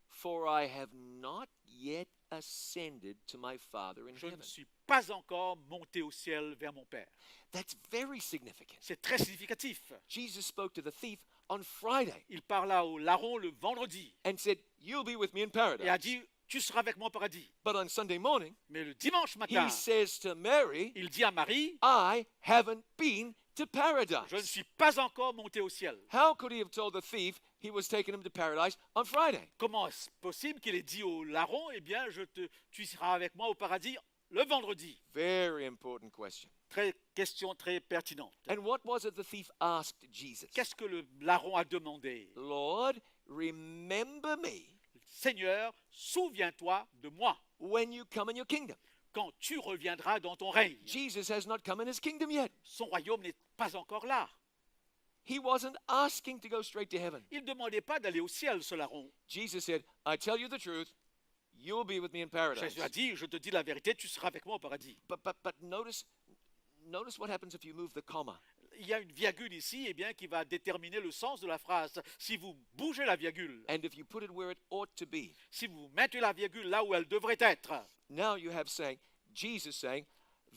[SPEAKER 2] for I have not yet ascended to my Father in
[SPEAKER 3] je ne
[SPEAKER 2] heaven.
[SPEAKER 3] suis pas encore monté au ciel vers mon Père.
[SPEAKER 2] That's very significant.
[SPEAKER 3] C'est très significatif.
[SPEAKER 2] Jesus spoke to the thief on Friday
[SPEAKER 3] Il parla au larron le vendredi
[SPEAKER 2] and said, You'll be with me in
[SPEAKER 3] et a
[SPEAKER 2] paradise.
[SPEAKER 3] dit, tu seras avec moi au paradis.
[SPEAKER 2] But on Sunday morning,
[SPEAKER 3] Mais le dimanche matin,
[SPEAKER 2] he says to Mary,
[SPEAKER 3] il dit à Marie,
[SPEAKER 2] I haven't been to
[SPEAKER 3] je ne
[SPEAKER 2] paradise.
[SPEAKER 3] suis pas encore monté au ciel.
[SPEAKER 2] How could he have told the thief he was taking him to paradise on Friday?
[SPEAKER 3] Comment est-ce possible qu'il ait dit au larron, eh bien, tu seras avec moi au paradis le vendredi?
[SPEAKER 2] Very important question.
[SPEAKER 3] Question très pertinente.
[SPEAKER 2] And what was it the thief asked Jesus?
[SPEAKER 3] Qu'est-ce que le larron a demandé?
[SPEAKER 2] Lord, remember me
[SPEAKER 3] Seigneur, souviens-toi de moi
[SPEAKER 2] when you come in your kingdom.
[SPEAKER 3] quand tu reviendras dans ton règne.
[SPEAKER 2] Jesus has not come in his kingdom yet.
[SPEAKER 3] Son royaume n'est pas encore là.
[SPEAKER 2] He wasn't asking to go straight to heaven.
[SPEAKER 3] Il ne demandait pas d'aller au ciel, ce larron.
[SPEAKER 2] Jesus said, I tell you the truth, you'll be with me in paradise.
[SPEAKER 3] Jésus a dit, je te dis la vérité, tu seras avec moi au paradis.
[SPEAKER 2] But notice what happens if you move the comma.
[SPEAKER 3] Il y a une virgule ici, eh bien, qui va déterminer le sens de la phrase. Si vous bougez la virgule,
[SPEAKER 2] And if you put it where it ought to be,
[SPEAKER 3] si vous mettez la virgule là où elle devrait être,
[SPEAKER 2] now you have Jesus saying,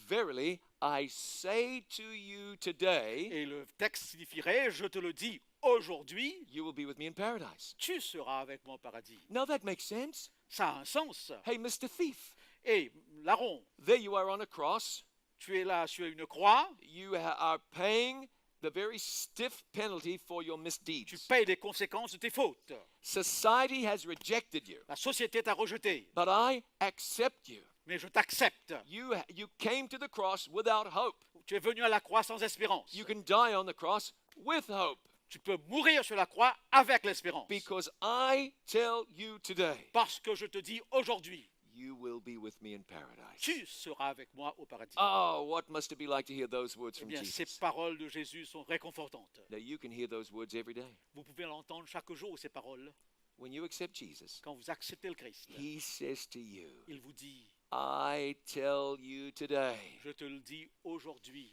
[SPEAKER 2] Verily, I say to you today,
[SPEAKER 3] et le texte signifierait, je te le dis aujourd'hui,
[SPEAKER 2] you will be with me in paradise.
[SPEAKER 3] tu seras avec moi au paradis.
[SPEAKER 2] Now that makes sense.
[SPEAKER 3] Ça a un sens.
[SPEAKER 2] Hey, Mr. Thief,
[SPEAKER 3] Et larron,
[SPEAKER 2] there you are on a cross.
[SPEAKER 3] tu es là sur une croix,
[SPEAKER 2] You are paying the very stiff penalty for your
[SPEAKER 3] tu
[SPEAKER 2] misdeeds.
[SPEAKER 3] payes les conséquences de tes fautes.
[SPEAKER 2] Society has rejected you,
[SPEAKER 3] La société t'a rejeté,
[SPEAKER 2] but I accept you.
[SPEAKER 3] mais je t'accepte.
[SPEAKER 2] You came to the cross without hope.
[SPEAKER 3] Tu es venu à la croix sans espérance.
[SPEAKER 2] You can die on the cross with hope,
[SPEAKER 3] Tu peux mourir sur la croix avec l'espérance.
[SPEAKER 2] because I tell you today,
[SPEAKER 3] Parce que je te dis aujourd'hui,
[SPEAKER 2] you will be with me in paradise.
[SPEAKER 3] tu seras avec moi au paradis.
[SPEAKER 2] Oh, what must it be like to hear those words
[SPEAKER 3] Eh
[SPEAKER 2] from
[SPEAKER 3] bien, ces
[SPEAKER 2] Jesus?
[SPEAKER 3] paroles de Jésus sont réconfortantes.
[SPEAKER 2] Now you can hear those words every day.
[SPEAKER 3] Vous pouvez l'entendre chaque jour, ces paroles.
[SPEAKER 2] When you accept Jesus,
[SPEAKER 3] Quand vous acceptez le Christ,
[SPEAKER 2] he says to you,
[SPEAKER 3] il vous dit,
[SPEAKER 2] I tell you today,
[SPEAKER 3] je te le dis aujourd'hui,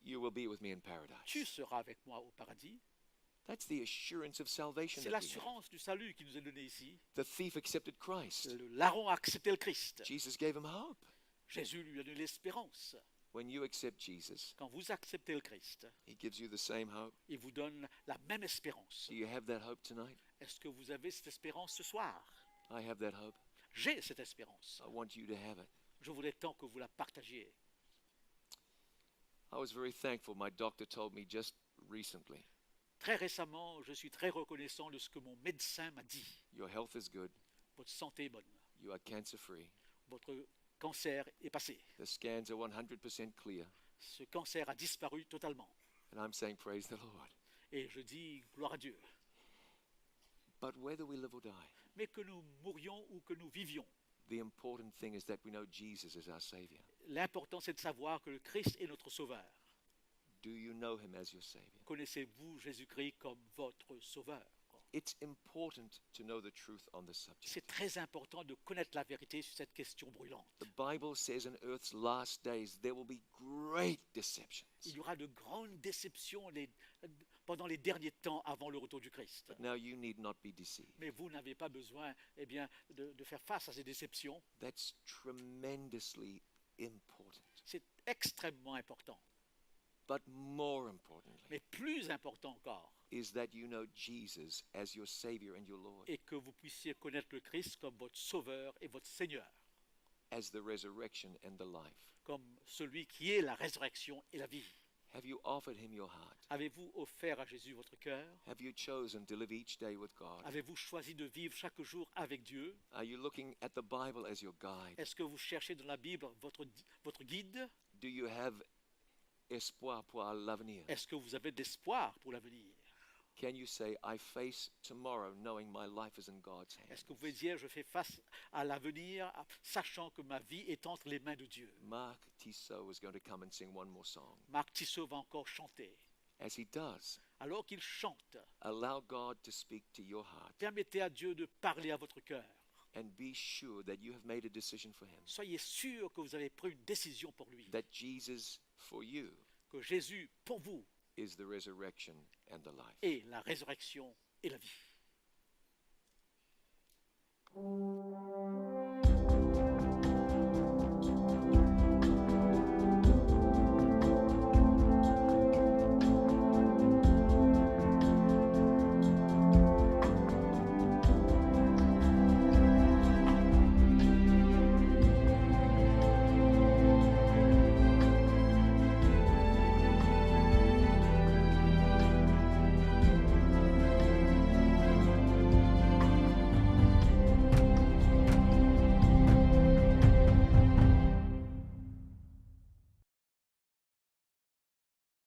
[SPEAKER 2] you will be with me in
[SPEAKER 3] tu
[SPEAKER 2] paradise.
[SPEAKER 3] seras avec moi au paradis.
[SPEAKER 2] That's the assurance of salvation
[SPEAKER 3] C'est
[SPEAKER 2] that we have.
[SPEAKER 3] l'assurance du salut qui nous est donnée ici.
[SPEAKER 2] The thief accepted Christ.
[SPEAKER 3] Le larron a accepté le Christ.
[SPEAKER 2] Jesus gave him hope.
[SPEAKER 3] Jésus lui a donné l'espérance.
[SPEAKER 2] When you accept Jesus,
[SPEAKER 3] Quand vous acceptez le Christ,
[SPEAKER 2] he gives you the same hope.
[SPEAKER 3] il vous donne la même espérance.
[SPEAKER 2] Do you have that hope tonight?
[SPEAKER 3] Est-ce que vous avez cette espérance ce soir?
[SPEAKER 2] I have that hope.
[SPEAKER 3] J'ai cette espérance.
[SPEAKER 2] I want you to have it.
[SPEAKER 3] Je voudrais tant que vous la partagiez.
[SPEAKER 2] I was very thankful. My doctor told me just recently,
[SPEAKER 3] Très récemment, je suis très reconnaissant de ce que mon médecin m'a dit.
[SPEAKER 2] your health is good.
[SPEAKER 3] Votre santé est bonne.
[SPEAKER 2] You are cancer free.
[SPEAKER 3] Votre cancer est passé.
[SPEAKER 2] The scans are 100% clear.
[SPEAKER 3] Ce cancer a disparu totalement.
[SPEAKER 2] And I'm saying, praise the Lord.
[SPEAKER 3] Et je dis gloire à Dieu.
[SPEAKER 2] But whether we live or die,
[SPEAKER 3] Mais que nous mourions ou que nous vivions,
[SPEAKER 2] the important thing is that we know Jesus is our Savior.
[SPEAKER 3] l'important c'est de savoir que le Christ est notre sauveur.
[SPEAKER 2] Do you know him as your Savior?
[SPEAKER 3] Connaissez-vous Jésus-Christ comme votre sauveur?
[SPEAKER 2] It's important to know the truth on this subject.
[SPEAKER 3] C'est très important de connaître la vérité sur cette question brûlante.
[SPEAKER 2] The Bible says in earth's last days there will be great deceptions.
[SPEAKER 3] Il y aura de grandes déceptions pendant les derniers temps avant le retour du Christ.
[SPEAKER 2] But now you need not be deceived.
[SPEAKER 3] Mais vous n'avez pas besoin eh bien, de faire face à ces déceptions.
[SPEAKER 2] That's tremendously important.
[SPEAKER 3] C'est extrêmement important.
[SPEAKER 2] But more importantly
[SPEAKER 3] Mais plus important encore,
[SPEAKER 2] is that you know Jesus as your Savior and your Lord,
[SPEAKER 3] est que vous puissiez connaître le Christ comme votre sauveur et votre Seigneur,
[SPEAKER 2] as the resurrection and the life.
[SPEAKER 3] comme celui qui est la résurrection et la vie.
[SPEAKER 2] Have you offered him your heart?
[SPEAKER 3] Avez-vous offert à Jésus votre cœur?
[SPEAKER 2] Have you chosen to live each day with God?
[SPEAKER 3] Avez-vous choisi de vivre chaque jour avec Dieu?
[SPEAKER 2] Are you looking at the Bible as your guide?
[SPEAKER 3] Est-ce que vous cherchez dans la Bible votre guide?
[SPEAKER 2] Do you have espoir pour l'avenir?
[SPEAKER 3] Est-ce que vous avez de l'espoir pour l'avenir?
[SPEAKER 2] Can you say, I face tomorrow knowing my life is in God's
[SPEAKER 3] Est-ce
[SPEAKER 2] hands?
[SPEAKER 3] que vous pouvez dire, je fais face à l'avenir, sachant que ma vie est entre les mains de Dieu?
[SPEAKER 2] Mark Tissot is going to come and sing one more song.
[SPEAKER 3] Marc Tissot va encore chanter.
[SPEAKER 2] As he does,
[SPEAKER 3] Alors qu'il chante,
[SPEAKER 2] allow God to speak to your heart
[SPEAKER 3] permettez à Dieu de parler à votre cœur.
[SPEAKER 2] and be sure that you have made a decision for him.
[SPEAKER 3] Soyez sûr que vous avez pris une décision pour lui,
[SPEAKER 2] That Jesus for you
[SPEAKER 3] que Jésus, pour vous,
[SPEAKER 2] is the resurrection and the life.
[SPEAKER 3] est la résurrection et la vie.